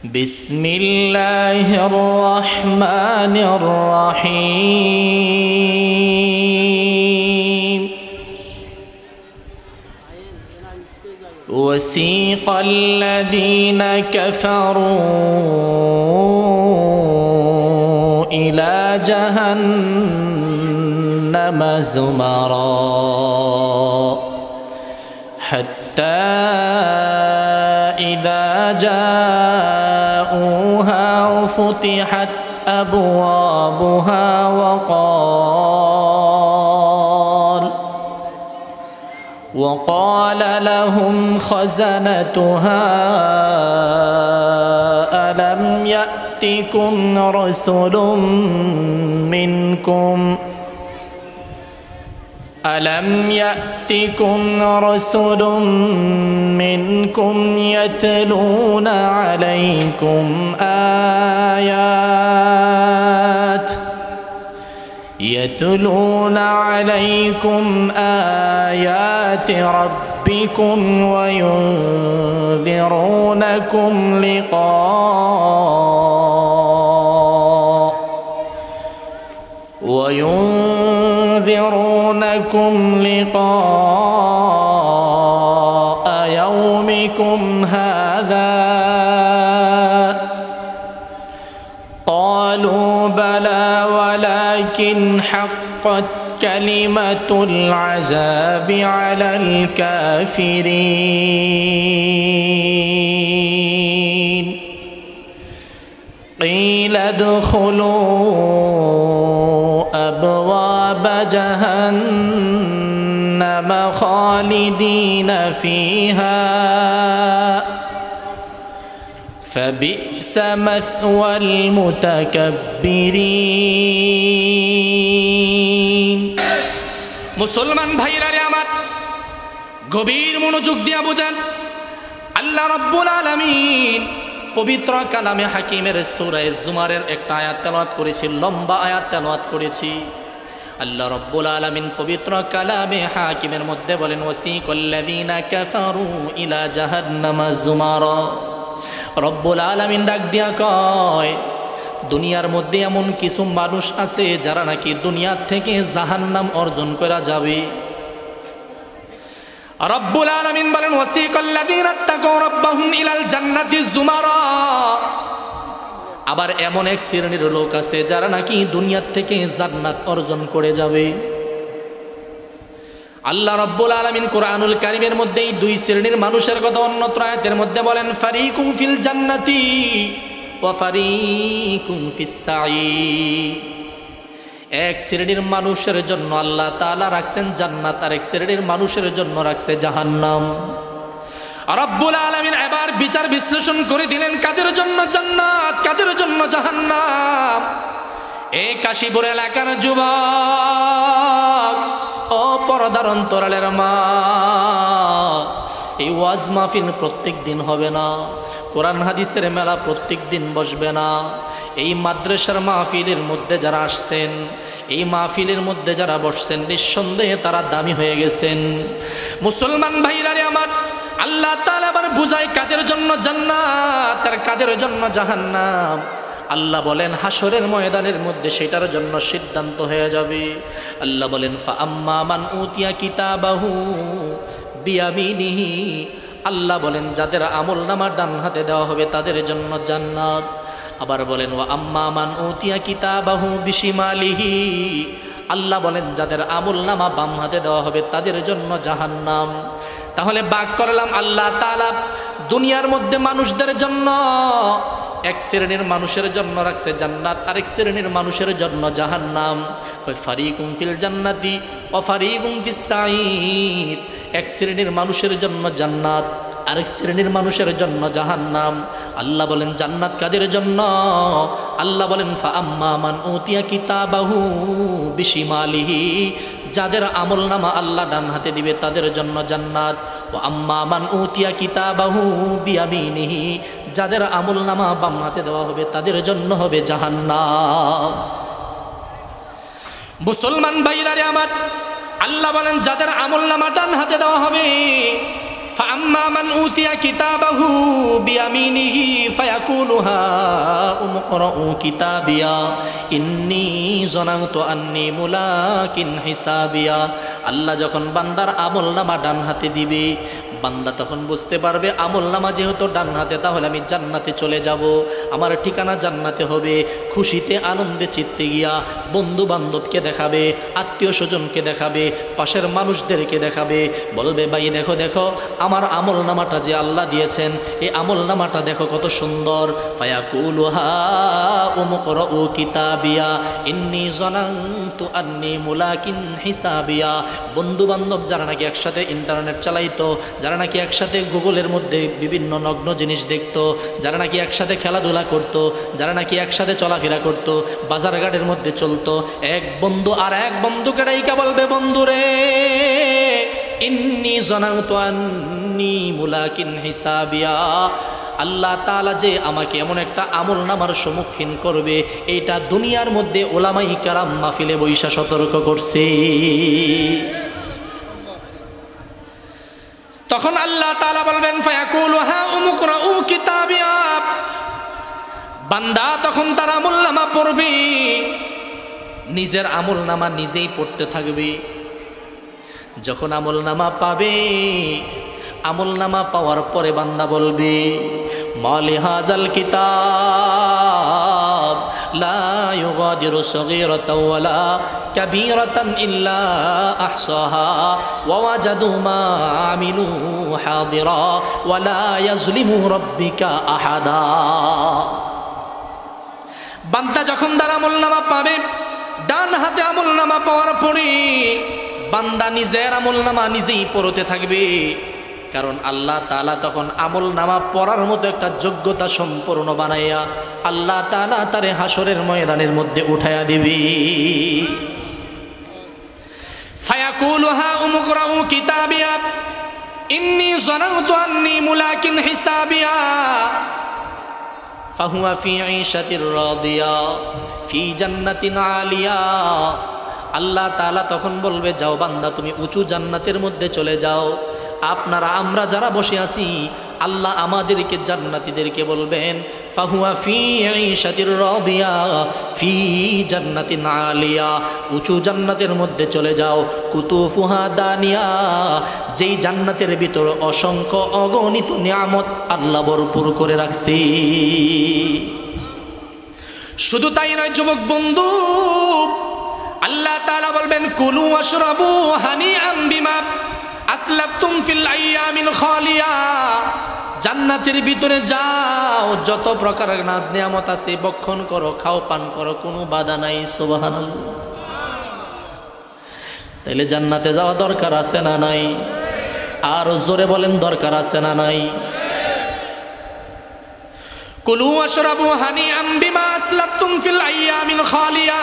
بسم الله الرحمن الرحيم وسيق الذين كفروا إلى جهنم زمرا حتى إذا جاءوها وفتحت أبوابها وقال لهم خزنتها ألم يأتكم رسل منكم يتلون عليكم آيات ربكم وينذرونكم لقاء يومكم هذا قالوا بلى ولكن حقت كلمة العذاب على الكافرين قيل ادخلوا أبواب جهنم خالدين فيها فبئس مثوى المتكبرين মুসলমান ভাইরা রে আমার গভীর মনোযোগ দিয়া বুঝেন আল্লাহ রাব্বুল আলামিন পবিত্র কালামে হাকিমের সূরা জুমারের একটা আয়াত তেলাওয়াত করেছি, লম্বা আয়াত তেলাওয়াত করেছি। আল্লাহ রাব্বুল আলামিন পবিত্র কালামে হাকিমের মধ্যে বলেন ওয়াসিকাল্লাযীনা কাফারু ইলা জাহান্নামা যুমারা। রব্বুল আলামিন ডাক দিয়া কয় দুনিয়ার মধ্যে এমন কিছু মানুষ আছে যারা নাকি দুনিয়া থেকে জাহান্নাম অর্জন করা যাবে। রব্বুল আলামিন বলেন ওয়াসিকাল্লাযীনা তাকাউ রাব্বাহুম ইলাল জান্নাতি যুমারা। আবার এমন এক শ্রেণীর লোক আছে যারা নাকি দুনিয়া থেকে জান্নাত অর্জন করে যাবে। আল্লাহ রাব্বুল আলামিন কোরআনুল কারীমের মধ্যে এই দুই শ্রেণীর মানুষের কথা অন্যত্র আয়াতের মধ্যে বলেন ফারিকুম ফিল জান্নাতি ওয়া ফারিকুম ফিস সাঈর। এক শ্রেণীর মানুষের জন্য আল্লাহ তাআলা রাখছেন জান্নাত, আর এক শ্রেণীর মানুষের জন্য রাখছে জাহান্নাম। রব্বুল আলামিন এবার বিচার বিশ্লেষণ করে দিলেন কাদের জন্য জান্নাত, কাদের জন্য জাহান্নাম। এই কাশীপুর এলাকার যুবক ও পর্দার অন্তরালের মা, এই ওয়াজ মাহফিল প্রত্যেক দিন হবে না, কোরআন হাদিসের মেলা প্রত্যেক দিন বসবে না। এই মাদ্রাসার মাহফিলের মধ্যে যারা আসছেন, এই মাহফিলের মধ্যে যারা বসছেন, নিঃসন্দেহে তারা দামি হয়ে গেছেন। মুসলমান ভাইরা রে আমার, আল্লাহ তাআলা আবার বুঝায় কাদের জন্য জান্নাত আর কাদের জন্য জাহান্নাম। আল্লাহ বলেন হাসরের ময়দানের মধ্যে সেটার জন্য সিদ্ধান্ত হয়ে যাবে। আল্লাহ বলেন ফাআম্মা মান উতিয়া কিতাবাহু বিয়ামিনিহি। আল্লাহ বলেন যাদের আমলনামা ডান হাতে দেওয়া হবে তাদের জন্য জান্নাত। আবার বলেন ওয়া আম্মা মান উতিয়া কিতাবাহু বিশিমালিহি। আল্লাহ বলেন যাদের আমলনামা বাম হাতে দেওয়া হবে তাদের জন্য জাহান্নাম। তাহলে ভাগ করলাম আল্লাহ তাআলা দুনিয়ার মধ্যে মানুষদের জন্য এক শ্রেণীর মানুষের জন্য রাখছে জান্নাত, আরেক শ্রেণীর মানুষের জন্য জাহান্নাম। ফারিকুম ফিল জান্নাতি ওয়া ফারিকুম ফিস সাঈর। এক শ্রেণীর মানুষের জন্য জান্নাত, আরেক শ্রেণীর মানুষের জন্য জাহান্নাম। আল্লাহ বলেন জান্নাত কাদের জন্য? আল্লাহ বলেন ফাআম্মা মান উতিয়া কিতাবাহু বিশিমালিহি। যাদের আমলনামা আল্লাহ ডান হাতে দিবে তাদের জন্য জান্নাত। ওয়া আম্মা মান উতিয়া কিতাবাহু বিয়ামিনিহি। যাদের আমলনামা বাম হাতে দেওয়া হবে তাদের জন্য হবে জাহান্নাম। মুসলমান ভাইরা রে আমার, আল্লাহ বলেন যাদের আমলনামা ডান হাতে দেওয়া হবে فأما من أوتي كتابه بيمينه فيقول هاؤم اقرءوا كتابيا إني ظننت أني ملاق حسابيا আল্লাহ যখন বান্দার আমলনামা ডান হাতে দিবে, বান্দা তখন বুঝতে পারবে আমলনামা যেহেতু ডান হাতে, তাহলে আমি জান্নাতে চলে যাব, আমার ঠিকানা জান্নাতে হবে। খুশিতে আনন্দে চিত্তে গিয়া বন্ধু বান্ধবকে দেখাবে, আত্মীয় স্বজনকে দেখাবে, পাশের মানুষদেরকে দেখাবে, বলবে ভাই দেখো দেখো আমার আমলনামাটা যে আল্লাহ দিয়েছেন, এই আমলনামাটা দেখো কত সুন্দর। ফায়াকুলু হাউম ইকরাউ কিতাবিয়া ইন্নী যানানতু আন্নী মুলাকিন হিসাবিয়া। বন্ধু বান্ধব যারা নাকি একসাথে ইন্টারনেট চালাইতো, যারা নাকি একসাথে গুগলের মধ্যে বিভিন্ন নগ্ন জিনিস দেখতো, যারা নাকি একসাথে খেলাধুলা করতো, যারা নাকি একসাথে চলাফেরা করতো, বাজার ঘাটের মধ্যে চলতো, এক বন্ধু আর এক বন্ধুকে ডাইকা বলবে বন্ধুরে ইন্নী যানানতু আন্নী মুলাকিন হিসাবিয়া, আল্লাহ তাআলা যে আমাকে এমন একটা আমলনামার সম্মুখীন করবে, এইটা দুনিয়ার মধ্যে ওলামায়ে কেরাম মাহফিলে বৈশা সতর্ক করছে। তখন আল্লাহ তাআলা বলবেন ফায়াকুলু হাউম ইকরাউ কিতাবিয়া, বান্দা তখন তার আমলনামা পড়বে, নিজের আমলনামা নিজেই পড়তে থাকবে। যখন আমলনামা পাবে, আমলনামা পাওয়ার পরে বান্দা বলবে মালি হাযাল কিতাব লা ইউগাদিরু সগীরাতাও ওয়ালা কাবীরাতান ইল্লা আহসাহা ওয়া ওয়াজাদু মা আমিলু হাদিরা ওয়ালা ইয়াজলিমু রাব্বিকা আহাদা। বান্দা যখন তার আমলনামা পাবে, ডান হাতে আমলনামা পাওয়ার পরে বান্দা নিজের আমলনামা নিজেই পড়তে থাকবে, কারণ আল্লাহ তাআলা তখন আমলনামা পড়ার মতো একটা যোগ্যতা সম্পূর্ণ বানাইয়া আল্লাহ তাআলা তারে হাসরের ময়দানের মধ্যে উঠাইয়া দিবে। ফায়াকুলু হাউম ইকরাউ কিতাবিয়া ইন্নী যানানতু আন্নী মুলাকিন হিসাবিয়া ফাহুয়া ফি ঈশাতির রাদিয়া ফি জান্নাতিন আলিয়া। আল্লাহ তাআলা তখন বলবে যাও বান্দা তুমি উঁচু জান্নাতের মধ্যে চলে যাও। আপনারা আমরা যারা বসে আছি, আল্লাহ আমাদেরকে জান্নাতীদেরকে বলবেন ফাহুয়া ফি ঈশাতির রাদিয়া ফি জান্নাতিন আলিয়া, উঁচু জান্নাতের মধ্যে চলে যাও। কুতুফুহা দানিয়া, যেই জান্নাতের ভিতর অসংখ্য অগণিত নিয়ামত আল্লাহ ভরপুর করে রাখছি। শুধু তাই নয় যুবক বন্ধু, আল্লাহ তাআলা বলবেন কুলু ওয়াশরাবু হানিআম বিমা আসলাফতুম ফিল আইয়ামিল খালিয়া। জান্নাতের ভিতরে যাও, যত প্রকারের নাজ নিয়ামত আছে ভক্ষণ করো, খাও, পান করো, কোনো বাধা নাই। সুবহানাল্লাহ। তাইলে জান্নাতে যাওয়া দরকার আছে না নাই? আর জোরে বলেন দরকার আছে না নাই? কুলু ওয়াশরাবু হানিআম বিমা আসলাফতুম ফিল আইয়ামিল খালিয়া।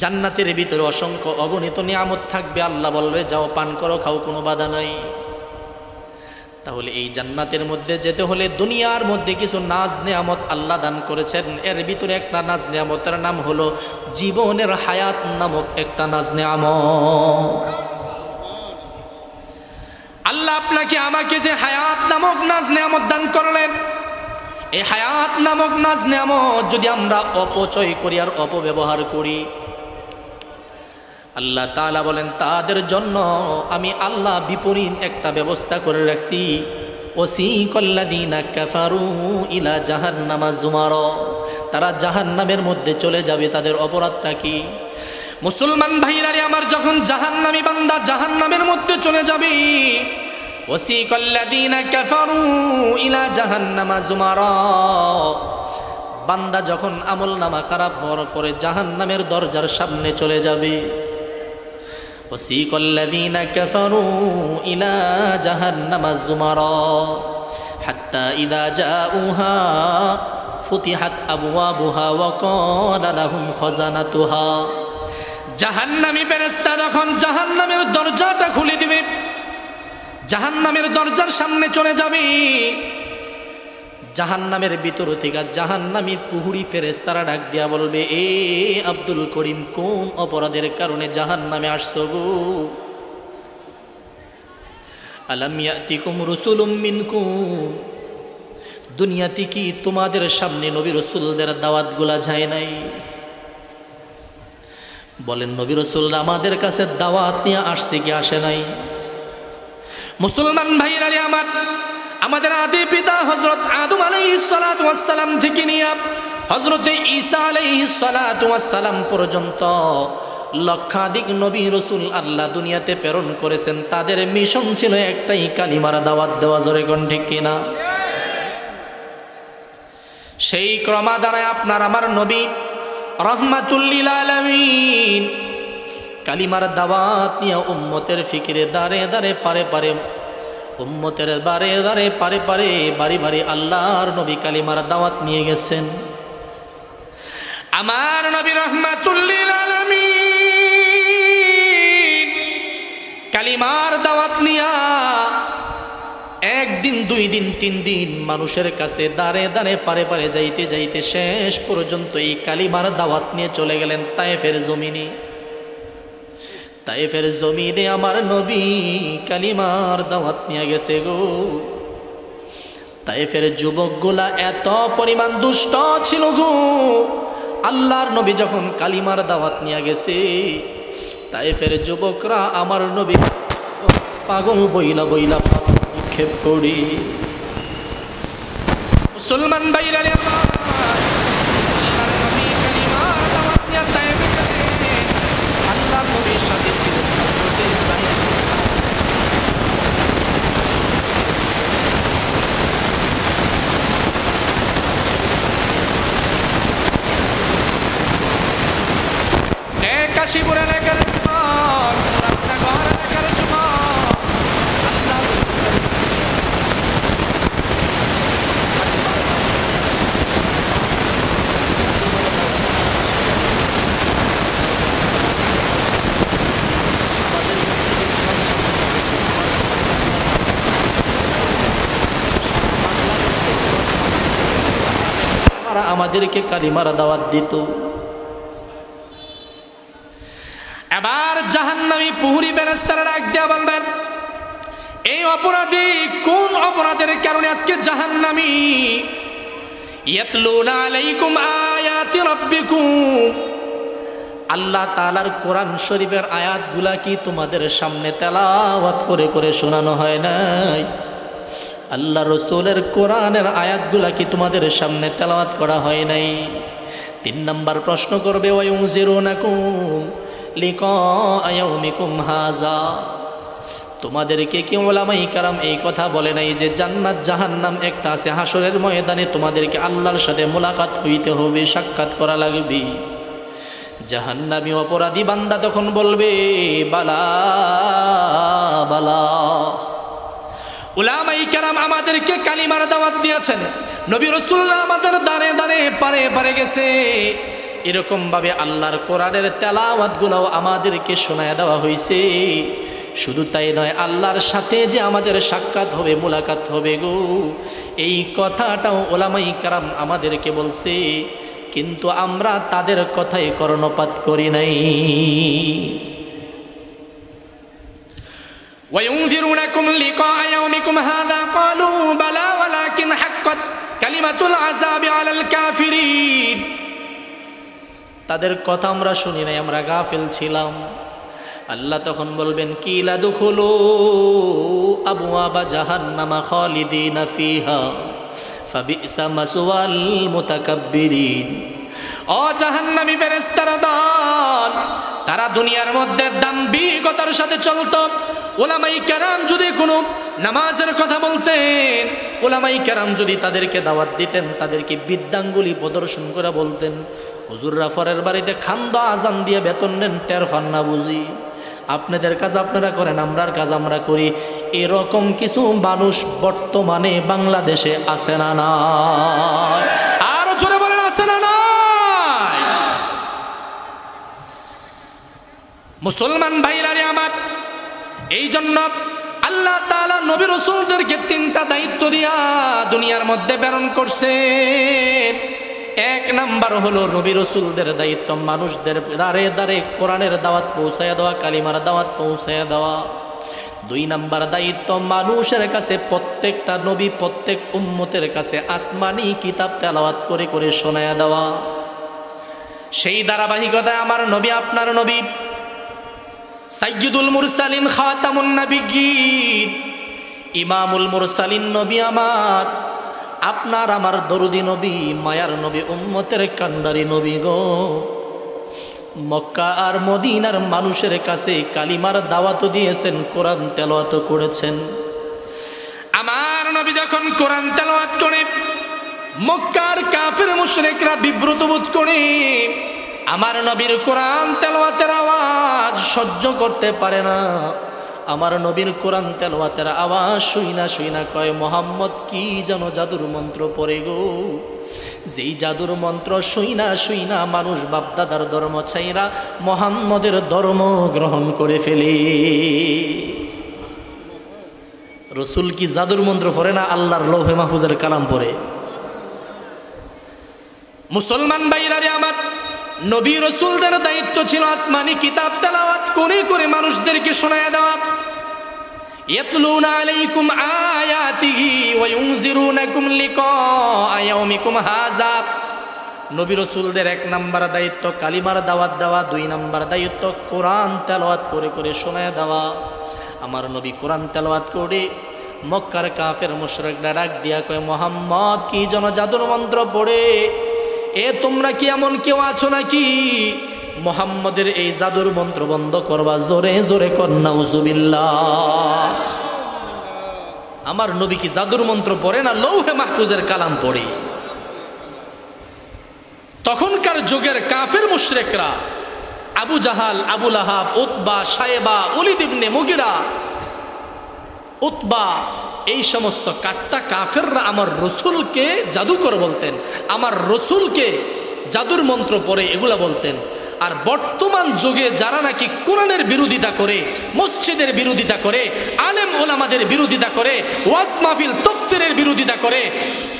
জান্নাতের ভিতরে অসংখ্য অগণিত নিয়ামত থাকবে, আল্লাহ বলবে যাও পান করো, খাও, কোনো বাধা নাই। তাহলে এই জান্নাতের মধ্যে যেতে হলে দুনিয়ার মধ্যে কিছু নাজ নিয়ামত আল্লাহ দান করেছেন, এর ভিতরে একটা নাজ নিয়ামতের নাম হলো জীবনের হায়াত নামক একটা নাজ নিয়ামত। আল্লাহ আপনাকে আমাকে যে হায়াত নামক নাজ নিয়ামত দান করলেন, এই হায়াত নামক নাজ নিয়ামত যদি আমরা অপচয় করি আর অপব্যবহার করি, আল্লাহ তাআলা বলেন তাদের জন্য আমি আল্লাহ বিপরীত একটা ব্যবস্থা করে রাখছি। ওয়াসিকাল্লাযীনা কাফারু ইলা জাহান্নামা যুমারা, তারা জাহান্নামের মধ্যে চলে যাবে। তাদের অপরাধটা কি? মুসলমান ভাইরা রে আমার, যখন জাহান্নামী বান্দা জাহান্নামের মধ্যে চলে যাবে, ওয়াসিকাল্লাযীনা কাফারু ইলা জাহান্নামা যুমারা, বান্দা যখন আমলনামা খারাপ হওয়ার পরে জাহান্নামের দরজার সামনে চলে যাবে। ওয়াসিকাল্লাযীনা কাফারু ইলা জাহান্নামা যুমারা হাত্তা ইযা জাউহা ফুতিহাত আবওয়াবুহা ওয়া ক্বালা লাহুম খাযানাতুহা। জাহান্নামী ফেরেশতা যখন জাহান্নামের দরজাটা খুলে দিবে, জাহান্নামের দরজার সামনে চলে যাবে, জাহান্নামের ভিতর থেকে জাহান্নামী পুহুরি ফেরেশতারা ডাক দিয়া বলবে এ আব্দুল করিম, কোন অপরাধের কারণে জাহান্নামে আসছো গো? আলাম ইয়াতিকুম রাসূলুম মিনকুম, দুনিয়াতে কি তোমাদের সামনে নবী রাসূলদের দাওয়াতগুলা যায় নাই? বলেন নবী রাসূলরা আমাদের কাছে দাওয়াত নিয়ে আসছে কি আসে নাই? মুসলমান ভাইরা রে আমার, আমাদের আদি পিতা হযরত আদম আলাইহিস সালাতু ওয়াস সালাম থেকে নিয়ে হযরত ঈসা আলাইহিস সালাতু ওয়াস সালাম পর্যন্ত লক্ষাধিক নবী রাসূল আল্লাহ দুনিয়াতে প্রেরণ করেছেন। তাদের মিশন ছিল একটাই, কালিমার দাওয়াত দেওয়া। জোরে কোন ঠিক কিনা? সেই ক্রমাধারায় আপনার আমার নবী রাহমাতুল লিল আলামিন কালিমার দাওয়াত নিয়ে উম্মতের ফিকিরে দাঁড়ে দাঁড়ে পারে পারে, উম্মতের বারে দাঁড়ে পারে পারে বাড়ি বাড়ি আল্লাহর নবী কালিমার দাওয়াত নিয়ে গেছেন। আমার নবী রাহমাতুল লিল আলামিন কালিমার দাওয়াত নিয়া একদিন, দুই দিন, তিন দিন মানুষের কাছে দাঁড়ে দাঁড়ে পারে পারে যাইতে যাইতে শেষ পর্যন্ত এই কালিমার দাওয়াত নিয়ে চলে গেলেন তায়েফের জমিনে। তায়েফের জমিনে আমার নবী কালিমার দাওয়াত নিয়ে গেছে গো। তায়েফের যুবকগুলা এত পরিমাণ দুষ্ট ছিল গো, আল্লাহর নবী যখন কালিমার দাওয়াত নিয়ে গেছে, তায়েফের যুবকরা আমার নবী পাগল বইলা বইলা নিক্ষেপ করি। মুসলমান ভাইরা রে আমার, আল্লাহর নবী কালিমার দাওয়াত নিয়ে তায়েফে গেলেন। আল্লাহর নবীর সাথে ছিলেন হযরত সাইদ। কাশীপুর এলাকার যুবক, রামনগর এলাকার যুবক, আমাদেরকে কালিমার দাওয়াত দিত। এবার জাহান্নামী পুহুরি ফেরেশতারা ডাক দিয়া বলবেন, এই অপরাধী কোন অপরাধের কারণে আজকে জাহান্নামী? ইয়াতলুনা আলাইকুম আয়াতি রাব্বিকুম, আল্লাহ তাআলার কোরআন শরীফের আয়াতগুলা কি তোমাদের সামনে তেলাওয়াত করে করে শোনানো হয় নাই? আল্লাহ রাসূলের কোরআনের আয়াতগুলা কি তোমাদের সামনে তেলাওয়াত করা হয় নাই? ৩ নাম্বার প্রশ্ন করবে, ওয়ায়ুনজিরুনাকুম লিকা ইয়াউমিকুম হাযা, তোমাদেরকে কি উলামায়ে কেরাম এই কথা বলে নাই যে জান্নাত জাহান্নাম একটা আছে, হাসরের ময়দানে তোমাদেরকে আল্লাহর সাথে মুলাকাত হইতে হবে, সাক্ষাৎ করা লাগবে। জাহান্নামী অপরাধী বান্দা তখন বলবে, বালা বালা। উলামায়ে কেরাম আমাদেরকে কালিমার দাওয়াত দিয়েছেন, নবী রাসূলুল্লাহ আমাদের দাঁড়ে দাঁড়ে পারে পারে গেছে। এরকম ভাবে আল্লাহর কোরআনের তেলাওয়াতগুলোও আমাদেরকে শোনায় দেওয়া হয়েছে। শুধু তাই নয়, আল্লাহর সাথে যে আমাদের সাক্ষাৎ হবে, মুলাকাত হবে গো, এই কথাটাও উলামায়ে কেরাম আমাদেরকে বলছে, কিন্তু আমরা তাদের কথায় কর্ণপাত করি নাই। وَيُنذِرُونَكُمْ لِقَاءَ يَوْمِكُمْ هَذَا قَالُوا بَلَى وَلَكِنْ حَقَّتْ كَلِمَةُ الْعَذَابِ عَلَى الْكَافِرِينَ, তাদের কথা আমরা শুনি নাই, আমরা গাফিল ছিলাম। আল্লাহ তখন বলবেন, কিলা দুখুলু আবওয়াবা জাহান্নামা খালিদিনা ফিহা ফাবিসা মাসওয়াল মুতাকাব্বিরিন। ও জাহান্নামী ফেরেশতারা দল, তারা দুনিয়ার মধ্যে দাম্ভিকতার সাথে চলত। উলামায়ে কেরাম যদি কোনো নামাজের কথা বলতেন, উলামায়ে কেরাম যদি তাদেরকে দাওয়াত দিতেন, তাদেরকে বিদ্যাঙ্গুলি প্রদর্শন করে বলতেন, হুজুররা ফরের বাড়িতে খান্দা আজান দিয়ে বেতন নেন, টের পান না বুঝি? আপনাদের কাজ আপনারা করেন, আমরার কাজ আমরা করি। এরকম কিছু মানুষ বর্তমানে বাংলাদেশে আছে না নাই? আরো জোরে বলেন, আছে না নাই? মুসলমান ভাইরা রে আমার, এই জন্য আল্লাহ তাআলা নবী রাসূলদেরকে 3টা দায়িত্ব দিয়া দুনিয়ার মধ্যে প্রেরণ করছেন। 1 নাম্বার হলো নবী রাসূলদের দায়িত্ব মানুষদের দাঁড়ে দাঁড়ে কোরআনের দাওয়াত পৌঁছায়া দেওয়া, কালিমার দাওয়াত পৌঁছায়া দেওয়া। 2 নাম্বার দায়িত্ব মানুষের কাছে, প্রত্যেকটা নবী প্রত্যেক উম্মতের কাছে আসমানি কিতাব তেলাওয়াত করে করে শোনায়া দেওয়া। সেই ধারাবাহিকতায় আমার নবী, আপনার নবী সাইয়্যিদুল মুরসালিন, খাতামুন নবিয়্যিন, ইমামুল মুরসালিন নবী আমার, আপনার আমার দরুদি নবী, মায়ার নবী, উম্মতের কান্ডারি নবী গো, মক্কা আর মদিনার মানুষের কাছে কালিমার দাওয়াত দিয়েছেন, কোরআন তেলাওয়াত করেছেন। আমার নবী যখন কোরআন তেলাওয়াত করে মক্কার কাফের মুশরিকরা বিব্রত বোধ করে, আমার নবীর কোরআন তেলাওয়াতের আওয়াজ সহ্য করতে পারে না। আমার নবীর কোরআন তেলাওয়াতের আওয়াজ শুইনা কয়, মোহাম্মদ কি যেন জাদুর মন্ত্র পড়ে গো। যেই জাদুর মন্ত্র শুইনা মানুষ বাপদাদার ধর্ম ছাইরা মোহাম্মদের ধর্ম গ্রহণ করে ফেলে। রসুল কি জাদুর মন্ত্র পড়ে না, আল্লাহর লৌহে মাহফুজের কালাম পড়ে? মুসলমান ভাইরারে আমার, নবী রসুলদের দায়িত্ব ছিল আসমানি কিতাব তেলাওয়াত করে করে মানুষদেরকে শোনায়া দেওয়া। ইয়াতলুনা আলাইকুম আয়াতিহি ওয়া ইউনজিরুনাকুম লিকা ইয়াউমিকুম হাযা। নবী রসুলদের 1 নাম্বার দায়িত্ব কালিমার দাওয়াত দেওয়া, 2 নাম্বার দায়িত্ব কোরআন তেলাওয়াত করে করে শোনায়া দেওয়া। আমার নবী কোরআন তেলাওয়াত করে মক্কার কাফের মুশরিকরা ডাক দিয়া কয়, মোহাম্মদ কি যেন জাদুর মন্ত্র পড়ে, এ তোমরা কি এমন কেউ আছো নাকি মোহাম্মদের এই জাদুর মন্ত্র বন্ধ করবা? জোরে জোরে কর নাউজুবিল্লাহ। আমার নবী কি জাদুর মন্ত্র পড়ে না, লৌহে মাহফুজের কালাম পড়ে? তখনকার যুগের কাফের মুশরিকরা, আবু জাহাল, আবু লাহাব, উতবা, শায়বা, ওলীদ ইবনে মুগিরা, উতবা, এই সমস্ত কাট্টা কাফেররা আমার রসুলকে জাদুকর বলতেন, আমার রসুলকে জাদুর মন্ত্র পড়ে এগুলা বলতেন। আর বর্তমান যুগে যারা নাকি কোরআনের বিরোধিতা করে, মসজিদের বিরোধিতা করে, আলেম ওলামাদের বিরোধিতা করে, ওয়াজ মাহফিল তাফসীরের বিরোধিতা করে,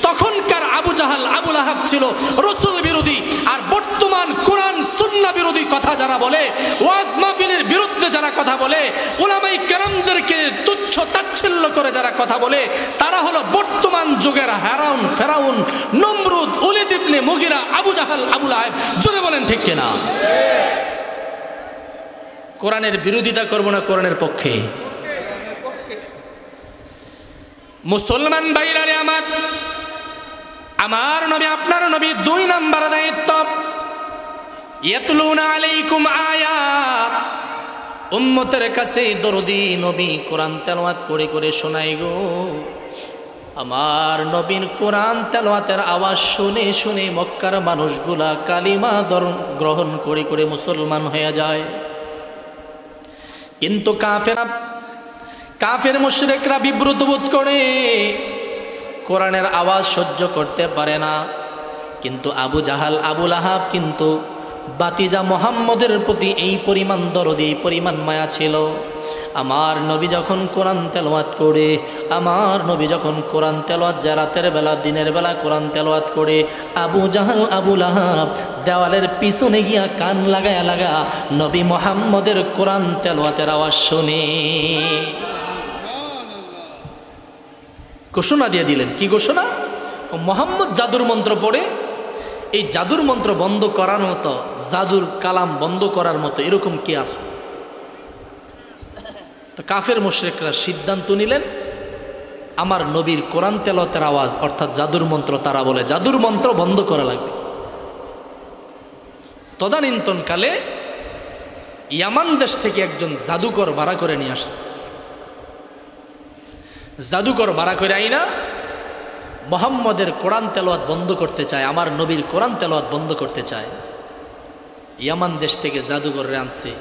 তখনকার আবু জাহাল, আবু লাহাব ছিল রসুল বিরোধী। আর বর্তমান কোরআন সুন্নাহ বিরোধী কথা যারা বলে, ওয়াজ মাহফিলের বিরুদ্ধে যারা কথা বলে, উলামায়ে কেরামদেরকে তুচ্ছ তাচ্ছিল্য করে যারা কথা বলে, তারা হলো বর্তমান যুগের হারাউন, ফেরাউন, নমরুদ, ওলীদ ইবনে মুগিরা, আবু জাহাল, আবু লাহাব। জোরে বলেন ঠিক কিনা? কোরআনের বিরোধিতা করব না কোরআনের পক্ষে? মুসলমান ভাইরারে আমার, আমার নবী, আপনার নবী 2 নাম্বার দায়িত্ব ইয়াতলুনা আলাইকুম আয়াত, উম্মতের কাছে দরদি নবী কোরআন তেলাওয়াত করে করে শোনায় গো। আমার নবীর কোরআন তেলাওয়াতের আওয়াজ শুনে শুনে মক্কার মানুষগুলা কালিমা গ্রহণ করে করে মুসলমান হয়ে যায়। কিন্তু কাফের মুশরিকরা বিব্রত বোধ করে, কোরআনের আওয়াজ সহ্য করতে পারে না। কিন্তু আবু জাহাল, আবু লাহাব কিন্তু বাতিজা মুহাম্মদের প্রতি এই পরিমাণ দরদি, এই পরিমাণ মায়া ছিল। আমার নবী যখন কোরআন তেলাওয়াত করে, আমার নবী যখন কোরআন তেলাওয়াত রাতের বেলা, দিনের বেলা কোরআন তেলাওয়াত করে, আবু জাহাল, আবু লাহাব দেওয়ালের পিছনে গিয়া কান লাগায়া লাগা নবী মুহাম্মদের কোরআন তেলাওয়াতের আওয়াজ শুনে ঘোষণা দিয়ে দিলেন। কি ঘোষণা? মুহাম্মদ জাদুর মন্ত্র পড়ে, এই জাদুর মন্ত্র বন্ধ করার মতো, জাদুর কালাম বন্ধ করার মতো এরকম কে আছে? তো কাফের মুশরিকরা সিদ্ধান্ত নিলেন, আমার নবীর কোরআন তেলাওয়াতের আওয়াজ অর্থাৎ জাদুর মন্ত্র, তারা বলে জাদুর মন্ত্র বন্ধ করা লাগবে। তদানীন্তনকালে ইয়ামান দেশ থেকে একজন জাদুকর ভাড়া করে নিয়ে আসছে। জাদুকর ভাড়া করে আইনা মুহাম্মদের কোরআন তেলাওয়াত বন্ধ করতে চায়, আমার নবীর কোরআন তেলাওয়াত বন্ধ করতে চায়। ইয়ামান দেশ থেকে জাদুকররে আনছে,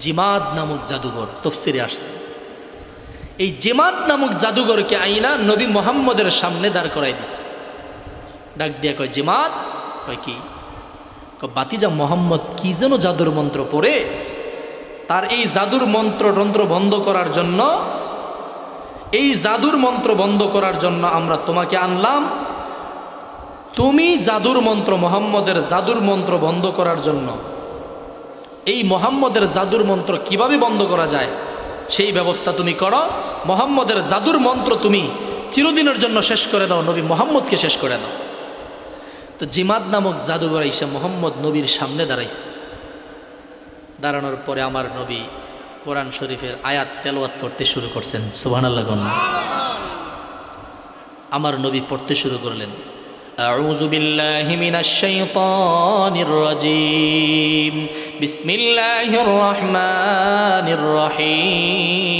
জিমাদ নামক জাদুঘর, তফসিরে আসছে। এই জিমাদ নামক জাদুঘরকে আইনা নবী মুহাম্মদের সামনে দাঁড় করাই দিছে। ডাক দিয়া কয়, জিমাদ। কয় কি? বাতিজা মুহাম্মদ কি যেন জাদুর মন্ত্র পড়ে, তার এই জাদুর মন্ত্র বন্ধ করার জন্য, এই জাদুর মন্ত্র বন্ধ করার জন্য আমরা তোমাকে আনলাম। তুমি জাদুর মন্ত্র, মুহাম্মদের জাদুর মন্ত্র বন্ধ করার জন্য, এই মুহাম্মদের জাদুর মন্ত্র কিভাবে বন্ধ করা যায় সেই ব্যবস্থা তুমি করো, মোহাম্মদের জাদুর মন্ত্র তুমি চিরদিনের জন্য শেষ করে দাও, নবী মোহাম্মদকে শেষ করে দাও। তো জিমাদ নামক জাদুঘর এসে মোহাম্মদ নবীর সামনে দাঁড়াইছে। দাঁড়ানোর পরে আমার নবী কোরআন শরীফের আয়াত তেলাওয়াত করতে শুরু করছেন। সুবহানাল্লাহ। আমার নবী পড়তে শুরু করলেন, আউযু বিল্লাহি মিনাশ শাইতানির রাজীম, বিসমিল্লাহির রহমানির রহিম,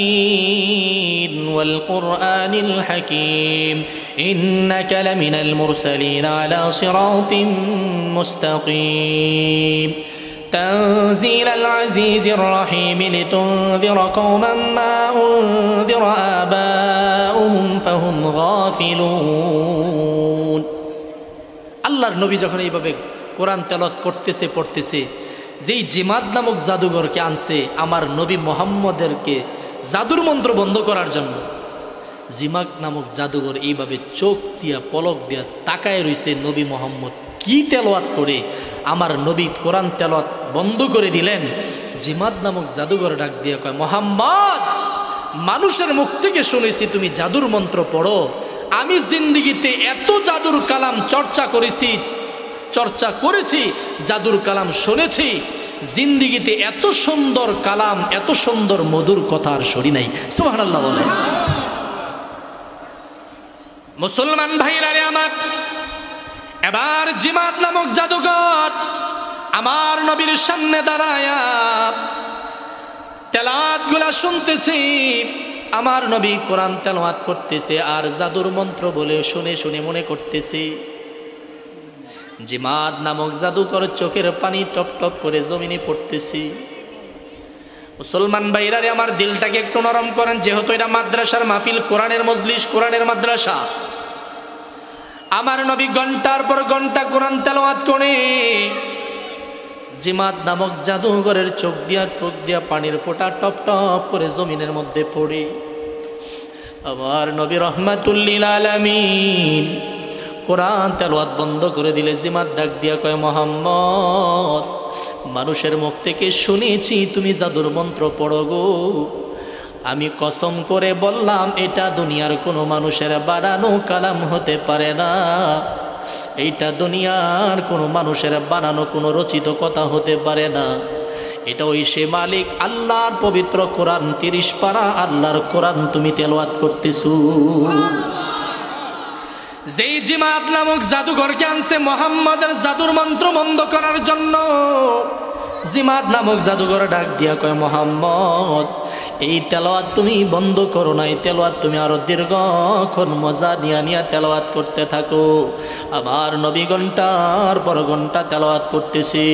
ইয়াসিন ওয়াল কুরআনিল হাকীম, ইন্নাকা লামিনাল মুরসালিন আলা সিরাতিন মুস্তাকিম, تنزيل العزيز الرحيم لتنذر قوما ما أنذر آباؤهم فهم غافلون। আল্লাহর নবী যখন এইভাবে কোরআন তেলাওয়াত করতেছে পড়তেছে, যেই জিমাদ নামক জাদুঘরকে আনছে আমার নবী মোহাম্মদেরকে জাদুর মন্ত্র বন্ধ করার জন্য, জিমাদ নামক জাদুঘর এইভাবে চোখ দিয়া পলক দিয়া তাকায় রইছে নবী মোহাম্মদ কি তেলাওয়াত করে আমার নবী কোরআন তেলাওয়াত বন্ধ করে দিলেন। জিমাদ নামক জাদুঘর ডাক দিয়ে কয়, মোহাম্মদ, মানুষের মুখ থেকে শুনেছি তুমি জাদুর মন্ত্র পড়ো, আমি জিন্দিগিতে এত জাদুর কালাম চর্চা করেছি, জাদুর কালাম শুনেছি, জিন্দিগিতে এত সুন্দর কালাম, এত সুন্দর মধুর কথা আর শুনি নাই। সুবহানাল্লাহ বলে। মুসলমান ভাইরা রে আমার, এবার জিমাদ নামক জাদুঘর আমার নবীর সামনে দাঁড়ায়া তেলাওয়াত গুলা শুনতেছি। আমার নবী কোরআন তেলাওয়াত করতেছে আর জাদুর মন্ত্র বলে শুনে শুনে মনে করতেছি। জিমাদ নামক জাদুঘর চোখের পানি টপ টপ করে জমিনে পড়তেছি। মুসলমান ভাইরারে আমার, দিলটাকে একটু নরম করেন, যেহেতু এটা মাদ্রাসার মাহফিল, কোরআনের মজলিস, কোরআনের মাদ্রাসা। আমার নবী ঘন্টার পর ঘন্টা কোরআন তেলাওয়াত করে জিমাদ নামক জাদুঘরের চোখ দিয়া পানির ফোঁটা টপ টপ করে জমিনের মধ্যে পড়ে। আমার নবী রহমাতুল লিল আলামিন কোরআন তেলাওয়াত বন্ধ করে দিলে জিমাদ ডাক দিয়া কয়, মোহাম্মদ, মানুষের মুখ থেকে শুনেছি তুমি জাদুর মন্ত্র পড়ো গো, আমি কসম করে বললাম এটা দুনিয়ার কোনো মানুষের বানানো কালাম হতে পারে না, এইটা দুনিয়ার কোনো মানুষের বানানো কোনো রচিত কথা হতে পারে না, এটা ওই সে মালিক আল্লাহর পবিত্র কোরআন, 30 পারা আল্লাহর কোরআন তুমি তেলাওয়াত করতেছো। যেই জিমাদ নামক জাদুঘরকে আনছে মোহাম্মদের জাদুর মন্ত্র বন্ধ করার জন্য, জিমাদ নামক জাদুঘর ডাক দিয়া কয়, মোহাম্মদ, এই তেলাওয়াত তুমি বন্ধ করো না, এই তেলাওয়াত তুমি আরো দীর্ঘক্ষণ মজা নিয়া তেলাওয়াত করতে থাকো। আমার নবী ঘন্টার পর ঘন্টা তেলাওয়াত করতেছি।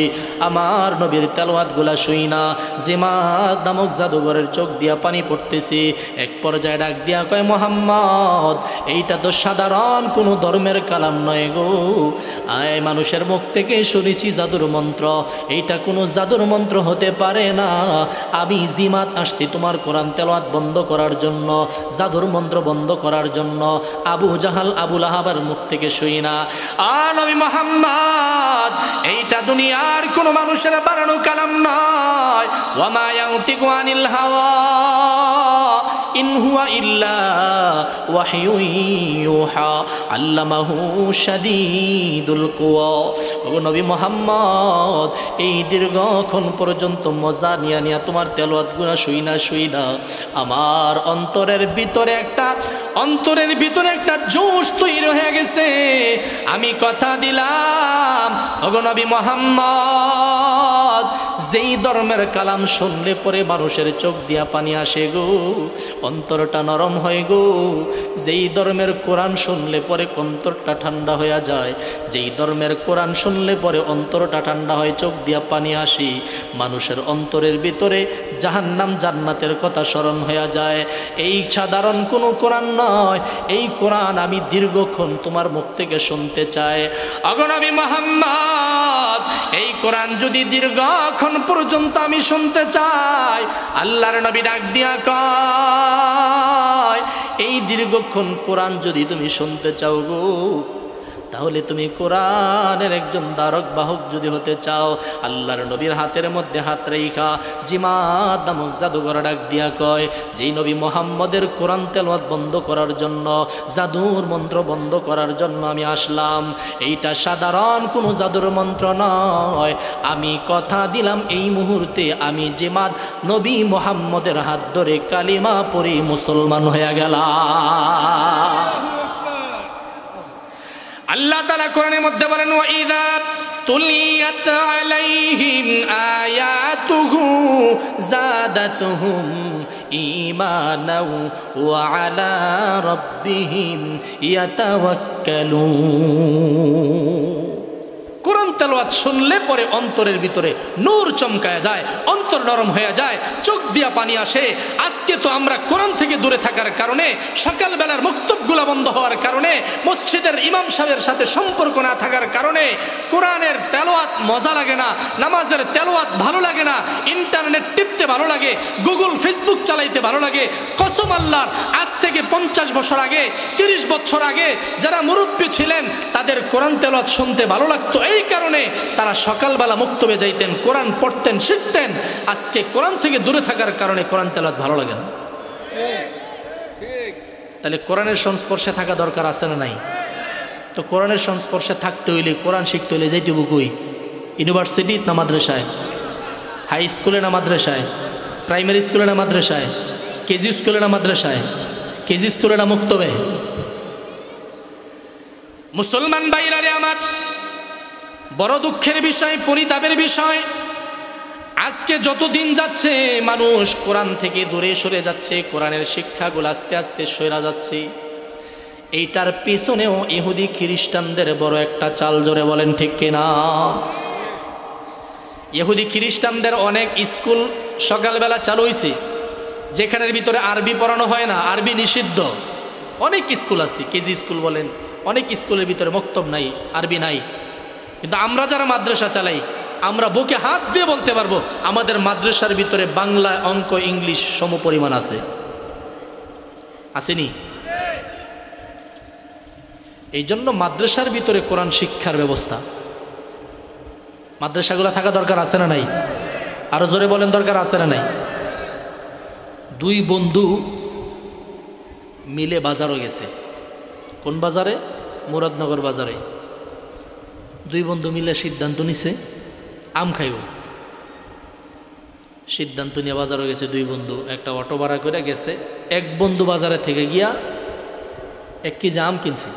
আমার নবীর তেলাওয়াত গুলা শুই না, জিমাদ নামক জাদুঘরের চোখ দিয়া পানি পড়তেছি। এক পর্যায়ে ডাক দিয়া কয়, মোহাম্মদ, এইটা তো সাধারণ কোনো ধর্মের কালাম নয় গো, আয় মানুষের মুখ থেকে শুনেছি জাদুর মন্ত্র, এইটা কোনো জাদুর মন্ত্র হতে পারে না, আমি জিমাদ আসছি তোমার কোরআন তেলাওয়াত বন্ধ করার জন্য, জাদুর মন্ত্র বন্ধ করার জন্য। আবু জাহাল, আবু লাহাবের মুখ থেকে শুই না, নবী মুহাম্মদ, এইটা দুনিয়ার কোনো মানুষের বানানো কালাম নয়। ওয়া মা ইয়ানতিকু আনিল হাওয়া ইন হুয়া ইল্লা ওয়াহয়ুন ইউহা আল্লামাহু শাদীদুল কুওয়া। ও নবী মুহাম্মদ, এই দীর্ঘক্ষণ পর্যন্ত মজা নিয়া তোমার তেলাওয়াত গুনা শুই না, আমার অন্তরের ভিতরে একটা জোশ তৈরি হয়ে গেছে। আমি কথা দিলাম, ওগো নবী মুহাম্মদ, যেই ধর্মের কালাম শুনলে পরে মানুষের চোখ দিয়া পানি আসে গো, অন্তরটা নরম হয় গো, যেই ধর্মের কোরআন শুনলে পরে অন্তরটা ঠান্ডা হয়ে যায়, যেই ধর্মের কোরআন শুনলে পরে অন্তরটা ঠান্ডা হয়, চোখ দিয়া পানি আসি, মানুষের অন্তরের ভিতরে জাহান্নাম জান্নাতের কথা স্মরণ হয়ে যায়। এই সাধারণ কোনো কোরআন নয়, এই কোরআন আমি দীর্ঘক্ষণ তোমার মুখ থেকে শুনতে চাই। ওগো নবী মুহাম্মদ, এই কোরআন যদি দীর্ঘক্ষণ পর্যন্ত আমি শুনতে চাই, আল্লাহর নবী ডাক দিয়া কয়, এই দীর্ঘক্ষণ কোরআন যদি তুমি শুনতে চাও গো, তাহলে তুমি কোরআনের একজন ধারক বাহক যদি হতে চাও, আল্লাহর নবীর হাতের মধ্যে হাত রেখা জিমাদ নামক জাদুঘর ডাক দিয়া কয়, যেই নবী মোহাম্মদের কোরআন তেলাওয়াত বন্ধ করার জন্য, জাদুর মন্ত্র বন্ধ করার জন্য আমি আসলাম। এইটা সাধারণ কোনো জাদুর মন্ত্র নয়। আমি কথা দিলাম এই মুহূর্তে আমি জিমাদ নবী মোহাম্মদের হাত ধরে কালিমা পড়ে মুসলমান হয়ে গেলাম। আল্লাহ তাআলা কোরআনের মধ্যে বলেন, ওয়াইদা তুলিয়াত আলাইহিম আয়াতুহু যাদাতুহুম ঈমানাও ওয়া আলা রাব্বিহিম ইয়াতাওয়াক্কালুন। কোরআন তেলাওয়াত শুনলে পরে অন্তরের ভিতরে নূর চমকায় যায়, অন্তর নরম হয়ে যায়, চোখ দিয়া পানি আসে। আজকে তো আমরা কোরআন থেকে দূরে থাকার কারণে, সকালবেলার মুক্তবগুলা বন্ধ হওয়ার কারণে, মসজিদের ইমাম সাহেবের সাথে সম্পর্ক না থাকার কারণে কোরআনের তেলাওয়াত মজা লাগে না, নামাজের তেলাওয়াত ভালো লাগে না, ইন্টারনেট টিপতে ভালো লাগে, গুগল ফেসবুক চালাইতে ভালো লাগে। কসম আল্লাহর, আজ থেকে 50 বছর আগে, 30 বছর আগে যারা মুরব্বী ছিলেন তাদের কোরআন তেলাওয়াত শুনতে ভালো লাগতো। এই কারণে তারা সকালবেলা মুক্তবে যাইতেন, কোরআন পড়তেন, শিখতেন। আজকে কোরআন থেকে দূরে থাকার কারণে কোরআন তেলাওয়াত ভালো লাগে না। তাহলে কোরআনের সংস্পর্শে থাকা দরকার আছে না নাই? তো কোরআনের সংস্পর্শে থাকতে হইলে, কোরআন শিখতে হইলে যাইতে হবে কই? ইউনিভার্সিটি না মাদ্রাসায়? হাই স্কুলে না মাদ্রাসায়? প্রাইমারি স্কুলে না মাদ্রাসায়? কেজি স্কুলে না মাদ্রাসায়? কেজি স্কুলে না মুক্তবে? মুসলমান ভাইরা রে আমার, বড় দুঃখের বিষয়, পরিতাপের বিষয়, আজকে যত দিন যাচ্ছে মানুষ কোরআন থেকে দূরে সরে যাচ্ছে, কোরআনের শিক্ষাগুলো আস্তে আস্তে সরে যাচ্ছে। এইটার পিছনেও ইহুদি খ্রিস্টানদের বড় একটা চাল, জোরে বলেন ঠিক কিনা? ইহুদি খ্রিস্টানদের অনেক স্কুল সকালবেলা চালু হয়েছে, যেখানের ভিতরে আরবি পড়ানো হয় না, আরবি নিষিদ্ধ। অনেক স্কুল আছে, কেজি স্কুল বলেন, অনেক স্কুলের ভিতরে মক্তব নাই, আরবি নাই। কিন্তু আমরা যারা মাদ্রাসা চালাই, আমরা বুকে হাত দিয়ে বলতে পারবো আমাদের মাদ্রাসার ভিতরে বাংলা, অঙ্ক, ইংলিশ সমপরিমাণ আছে। আসেনি? এই জন্য মাদ্রাসার ভিতরে কোরআন শিক্ষার ব্যবস্থা, মাদ্রাসাগুলো থাকা দরকার আছে না নাই? আরো জোরে বলেন, দরকার আছে না নাই? দুই বন্ধু মিলে বাজারও গেছে। কোন বাজারে? মুরাদনগর বাজারে। দুই বন্ধু মিলে সিদ্ধান্ত নিছে আম খাইব। সিদ্ধান্ত নিয়ে বাজারও গেছে দুই বন্ধু, একটা অটো ভাড়া করে গেছে। এক বন্ধু বাজারে থেকে গিয়া 1 কেজি আম কিনছে।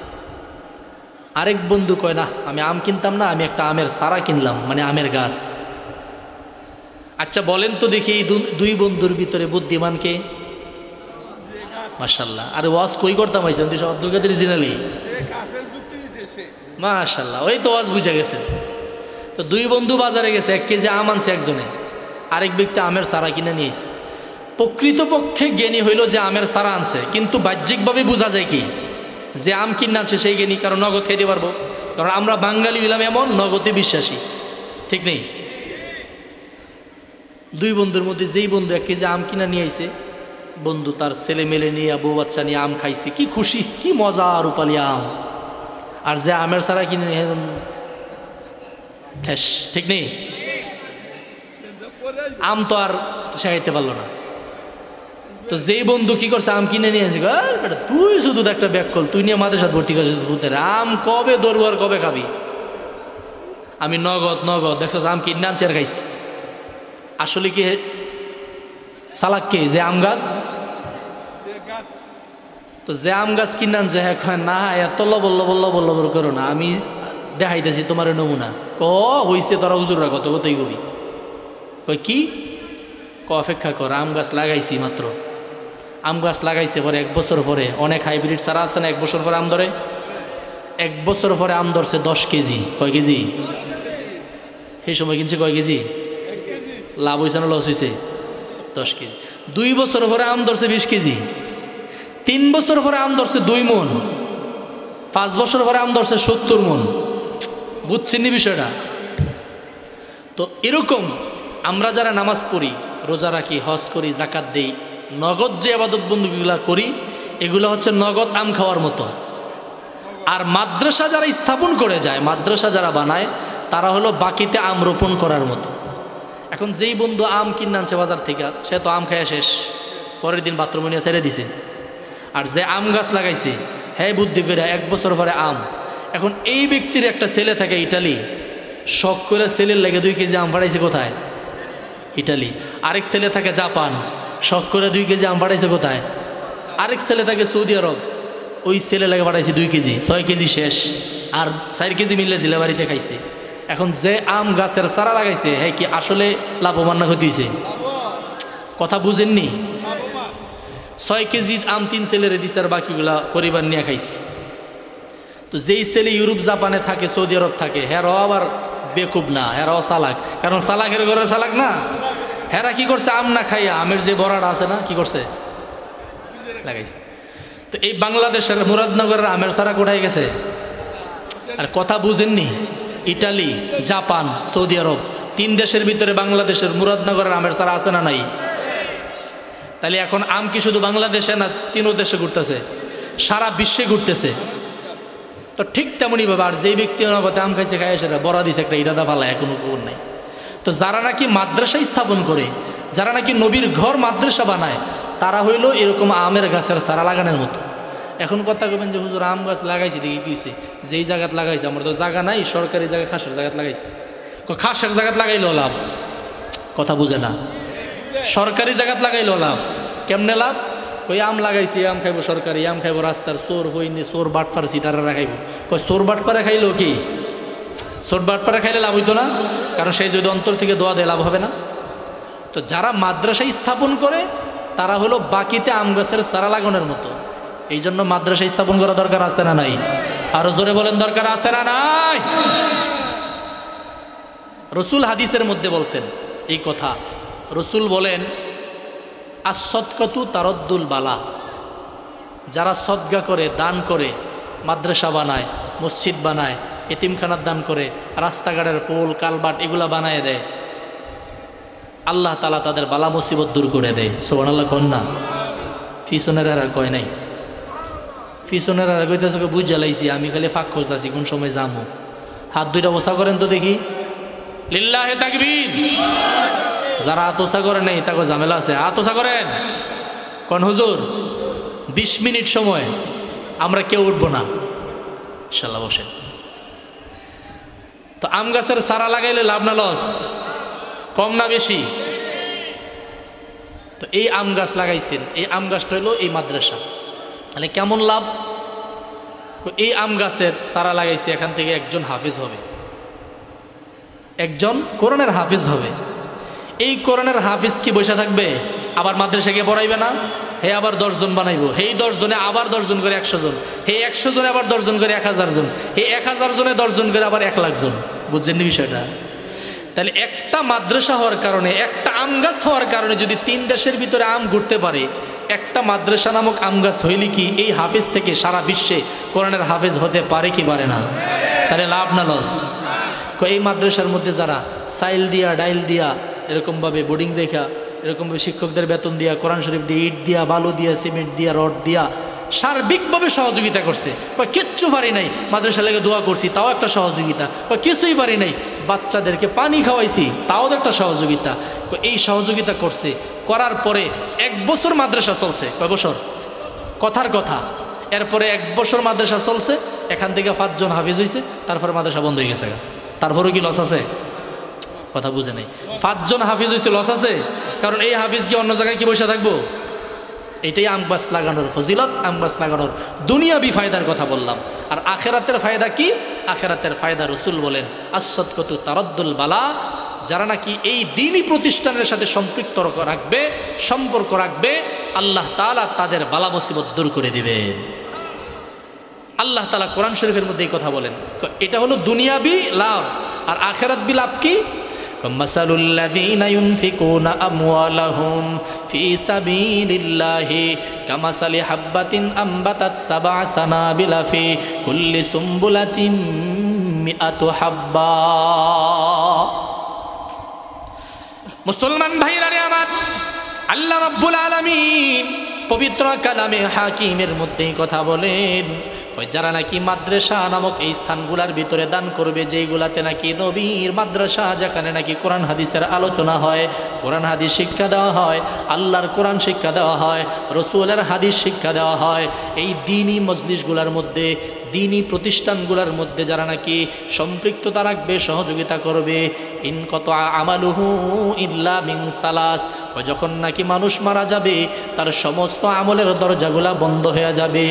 আরেক বন্ধু কয়, না আমি আম কিনতাম না, আমি একটা আমের চারা কিনলাম, মানে আমের গাছ। আচ্ছা বলেন তো দেখি, এই দুই বন্ধুর ভিতরে বুদ্ধিমান কে? মাশাআল্লাহ। আরে ওয়াজ কই করতাম আইছেন তুই সব আব্দুল কাদের জিনালি, মাশাআল্লাহ। ওই তো ওয়াজ বুঝে গেছে। তো দুই বন্ধু বাজারে গেছে, 1 কেজি আম আনছে একজনে, আরেক ব্যক্তি আমের চারা কিনে নিয়েছে। প্রকৃতপক্ষে জ্ঞানী হইল যে আমের চারা আনছে, কিন্তু বাহ্যিকভাবে বোঝা যায় কি যে আম কিনে আনছে সেই জ্ঞানী, কারণ নগদ খাইতে পারবো। কারণ আমরা বাঙালি হইলাম এমন, নগদে বিশ্বাসী, ঠিক নেই? দুই বন্ধুর মধ্যে যেই বন্ধু 1 কেজি আম কিনা নিয়ে আইছে, বন্ধু তার ছেলে মেলে নিয়ে, বউ বাচ্চা নিয়ে আম খাইছে, কি খুশি, কি মজা, রূপালি আম। আর যে আমের চারা কিনে নিয়ে ঠেস, ঠিক নেই? আম তো আর শেখাইতে পারলো না। তো যেই বন্ধু কি করছে, আম কিনে নিয়ে আসে, বেটা তুই শুধু একটা ব্যাগ কল, তুই নিয়ে মাদের সাথে ভর্তি করছিস ভূতের আম, কবে ধরবো আর কবে খাবি? আমি নগদ নগদ দেখছো আম কিনে আনছি আর খাইছি। আসলে কি চালাক কে? যে আম গাছ। তো যে আম গাছ কিনে আনছে, হ্যাঁ না এত লবল্ল বল্ল বল্ল করো না, আমি দেখাইতেছি তোমার নমুনা। হইছে তোরা হুজুররা কত কতই কবি। কই কি? অপেক্ষা কর, আম গাছ লাগাইছি মাত্র। আম গাছ লাগাইছে পরে 1 বছর পরে, অনেক হাইব্রিড চারা আছে না, 1 বছর পরে আম ধরে। 1 বছর পরে আম ধরছে 10 কেজি। কয় কেজি? সেই সময় কিনছে কয় কেজি? লাভ হয়েছে না লস হয়েছে? 10 কেজি। 2 বছর পরে আম ধরছে 20 কেজি। 3 বছর পরে আম ধরছে 2 মণ। 5 বছর পরে আম ধরছে 70 মণ। বুঝছেন নি বিষয়টা? তো এরকম আমরা যারা নামাজ পড়ি, রোজা রাখি, হজ করি, জাকাত দেই, নগদ যে ইবাদত বন্দেগীগুলো করি, এগুলো হচ্ছে নগদ আম খাওয়ার মতো। আর মাদ্রাসা যারা স্থাপন করে যায়, মাদ্রাসা যারা বানায়, তারা হলো বাকিতে আম রোপণ করার মতো। এখন যেই বন্ধু আম কিনে আনছে বাজার থেকে, সে তো আম খায় শেষ, পরের দিন বাথরুমে নিয়ে ছেড়ে দিছে। আর যে আম গাছ লাগাইছে, হ্যাঁ বুদ্ধি করে 1 বছর পরে আম। এখন এই ব্যক্তির একটা ছেলে থাকে ইটালি, শখ করে ছেলের লেগে 2 কেজি আম পাঠাইছে কোথায়? ইটালি। আরেক ছেলে থাকে জাপান, শখ করে 2 কেজি আম পাঠাইছে কোথায়? আরেক ছেলে থাকে সৌদি আরব, ওই ছেলে লেগে পাঠাইছে 2 কেজি, 6 কেজি শেষ, আর 4 কেজি মিললে জিলে বাড়িতে খাইছে। এখন যে আম গাছের চারা লাগাইছে, হ্যাঁ কি আসলে লাভবান না ক্ষতি হয়েছে? কথা বুঝেননি? 6 কেজি আম 3 ছেলেরে দিছে, আর বাকিগুলা পরিবার নিয়ে খাইছে। তো যেই ছেলে ইউরোপ জাপানে থাকে, সৌদি আরব থাকে, হেরাও আবার বেকুব না, হেরাও চালাক। কারণ চালাকের ঘরে চালাক না, হেরা কি করছে? আম না খাইয়া আমের যে বড়াটা আছে না, কি করছে? লাগাইছে। তো এই বাংলাদেশের মুরাদনগরের আমের চারা কোথায় গেছে? আর কথা বুঝেননি? ইটালি, জাপান, সৌদি আরব, 3 দেশের ভিতরে বাংলাদেশের মুরাদনগরের আমের চারা আছে না নাই? তাহলে এখন আম কি শুধু বাংলাদেশে না 3 দেশে ঘুরতেছে? সারা বিশ্বে ঘুরতেছে। তো ঠিক তেমনই ভাবে আর যেই ব্যক্তি আম খাইছে, খাই সেটা বড়া দিছে একটা ইরাদা ফালায়, কোনো খবর নাই। তো যারা নাকি মাদ্রাসা স্থাপন করে, যারা নাকি নবীর ঘর মাদ্রাসা বানায়, তারা হইল এরকম আমের গাছের চারা লাগানোর মতো। এখন কথা কবেন যে হুজুর আম গাছ লাগাইছি দেখি কি হয়েছে? যেই জায়গাত লাগাইছে, আমার তো জায়গা নাই, সরকারি জায়গায় খাসের জায়গাত লাগাইছে। খাসের জায়গাত লাগাইলো লাভ, কথা বুঝে না। সরকারি জায়গাত লাগাইলো লাভ, কেমনে লাভ? ওই আম লাগাইছি, আম খাইবো সরকারি, আম খাইবো রাস্তার চোর হইনি, চোর বাটপার সিটারা খাইবো। কই চোর বাটপারে খাইলো কি? চোর বাটপারে খাইলে লাভ হইতো না, কারণ সেই যদি অন্তর থেকে দোয়া দেয় লাভ হবে না। তো যারা মাদ্রাসা স্থাপন করে, তারা হলো বাকিতে আম গাছের চারা লাগানোর মতো। এই জন্য মাদ্রাসা স্থাপন করা দরকার আছে না নাই? আরো জোরে বলেন, দরকার আছে না নাই? রসুল হাদিসের মধ্যে বলছেন এই কথা। রসুল বলেন, আসদকাতু তারদ্দুল বালা, যারা সদকা করে, দান করে, মাদ্রাসা বানায়, মসজিদ বানায়, এতিমখানার দান করে, রাস্তাঘাটের পোল কালবাট এগুলা বানায় দেয়, আল্লাহ তাআলা তাদের বালা মুসিবত দূর করে দেয়। সুবহানাল্লাহ কোন না? পিছনের আর কয় নাই, পিছনের আর কইতেছে বুঝ জ্বালাইছি, আমি খালি ফাঁক খুঁজতেছি কোন সময় যাবো। হাত 2টা ওসা করেন তো দেখি, লিল্লাহে তাকবীর। যারা আতসা করে নেই তাকে ঝামেলা আছে, আতসা করেন। কোন হুজুর 20 মিনিট সময় আমরা কেউ উঠবো না, ইনশাআল্লাহ বসেন। তো আম গাছের চারা লাগাইলে লাভ না লস? কম না বেশি? তো এই আম গাছ লাগাইছেন, এই আম গাছটা হলো এই মাদ্রাসা, তাহলে কেমন লাভ? এই আম গাছের চারা লাগাইছে, এখান থেকে একজন হাফিজ হবে, একজন কোরআনের হাফিজ হবে। এই কোরআনের হাফিজ কি বসে থাকবে? আবার মাদ্রাসা গিয়ে পড়াইবে না? হে আবার 10 জন বানাইবো, এই 10 জনে আবার 10 জন করে 100 জন, হে 100 জনে আবার 10 জন করে 1000 জন, এই 1000 জনে 10 জন করে আবার 1 লাখ জন। বুঝছেন বিষয়টা? তাহলে একটা মাদ্রাসা হওয়ার কারণে, একটা আম গাছ হওয়ার কারণে যদি 3 দেশের ভিতরে আম ঘুরতে পারে, একটা মাদ্রাসা নামক আম গাছ হইলে কি এই হাফিজ থেকে সারা বিশ্বে কোরআনের হাফিজ হতে পারে কি পারে না? তাহলে লাভ না লস? এই মাদ্রাসার মধ্যে যারা সাইল দিয়া, ডাইল দিয়া, এরকমভাবে বোর্ডিং দেখা, এরকমভাবে শিক্ষকদের বেতন দিয়া, কোরআন শরীফ দিয়ে, ইট দিয়া, বালু দিয়া, সিমেন্ট দিয়া, রড দিয়া সার্বিকভাবে সহযোগিতা করছে। কিচ্ছু পারি নাই, মাদ্রাসা লেগে দোয়া করছি, তাও একটা সহযোগিতা। কিছুই পারি নাই, বাচ্চাদেরকে পানি খাওয়াইছি, তাও একটা সহযোগিতা। এই সহযোগিতা করছে, করার পরে 1 বছর মাদ্রাসা চলছে। কয় বছর? কথার কথা। এরপরে 1 বছর মাদ্রাসা চলছে, এখান থেকে 5 জন হাফিজ হয়েছে, তারপরে মাদ্রাসা বন্ধ হয়ে গেছে। তারপরেও কি লস আছে? কথা বুঝে নেই। 5 জন হাফিজ হয়েছে, লস আছে? কারণ এই হাফিজ কি অন্য জায়গায় কি বসে থাকবো? এটাই আম গাছ লাগানোর ফজিলত, আম গাছ লাগানোর দুনিয়াবি ফায়দার কথা বললাম। আর আখেরাতের ফায়দা কি? আখেরাতের ফায়দা রসুল বলেন, আসদকাতু তারদ্দুল বালা, যারা নাকি এই দ্বীনি প্রতিষ্ঠানের সাথে সম্পৃক্ত রাখবে, সম্পর্ক রাখবে, আল্লাহ তাআলা তাদের বালা মুসিবত দূর করে দিবেন। আল্লাহ তাআলা কোরআন শরীফের মধ্যে এই কথা বলেন। এটা হলো দুনিয়াবি লাভ। আর আখেরাতবি লাভ কি? মাসালুল লাযীনা ইউনফিকুনা আমওয়ালাহুম ফি সাবিলিল্লাহি কামাসালি হাববাতিন আম্বাতাত সাবআ সানাবিলা ফি কুল্লি সুমবুলাতিন মিআতু হাব্বা। মুসলমান ভাইরা রে আমার, আল্লাহ রাব্বুল আলামিন পবিত্র কালামে হাকিমের মধ্যেই কথা বলেন, ওই যারা নাকি মাদ্রাসা নামক এই স্থানগুলার ভিতরে দান করবে, যেইগুলাতে নাকি নবীর মাদ্রাসা, যেখানে নাকি কোরআন হাদিসের আলোচনা হয়, কোরআন হাদিস শিক্ষা দেওয়া হয়, আল্লাহর কোরআন শিক্ষা দেওয়া হয়, রসুলের হাদিস শিক্ষা দেওয়া হয়, এই দ্বীনি মজলিসগুলার মধ্যে, দ্বীনি প্রতিষ্ঠানগুলোর মধ্যে যারা নাকি সম্পৃক্ততা রাখবে, সহযোগিতা করবে, ইনকতা আমালুহু ইল্লা মিন সালাস, যখন নাকি মানুষ মারা যাবে তার সমস্ত আমলের দরজাগুলা বন্ধ হয়ে যাবে।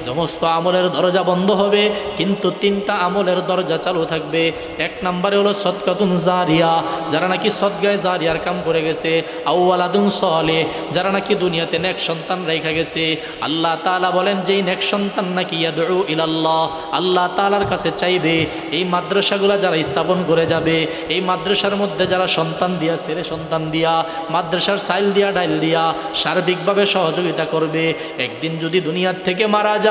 সমস্ত আমলের দরজা বন্ধ হবে, কিন্তু 3টা আমলের দরজা চালু থাকবে। 1 নম্বরে হলো সদকাতুন জারিয়া, যারা নাকি সদকায়ে জারিয়ার কাম করে গেছে, আউওয়ালাদুন সালেহ, যারা নাকি দুনিয়াতে নেক সন্তান রেখে গেছে। আল্লাহ তাআলা বলেন যেই নেক সন্তান নাকি ইয়াদউ ইলাল্লাহ, আল্লাহ তাআলার কাছে চাইবে, এই মাদ্রাসাগুলো যারা স্থাপন করে যাবে, এই মাদ্রাসার মধ্যে যারা সন্তান দিয়া, ছেলে সন্তান দিয়া, মাদ্রাসার সাইল দিয়া, ডাইল দিয়া সার্বিকভাবে সহযোগিতা করবে, একদিন যদি দুনিয়ার থেকে মারা যায়,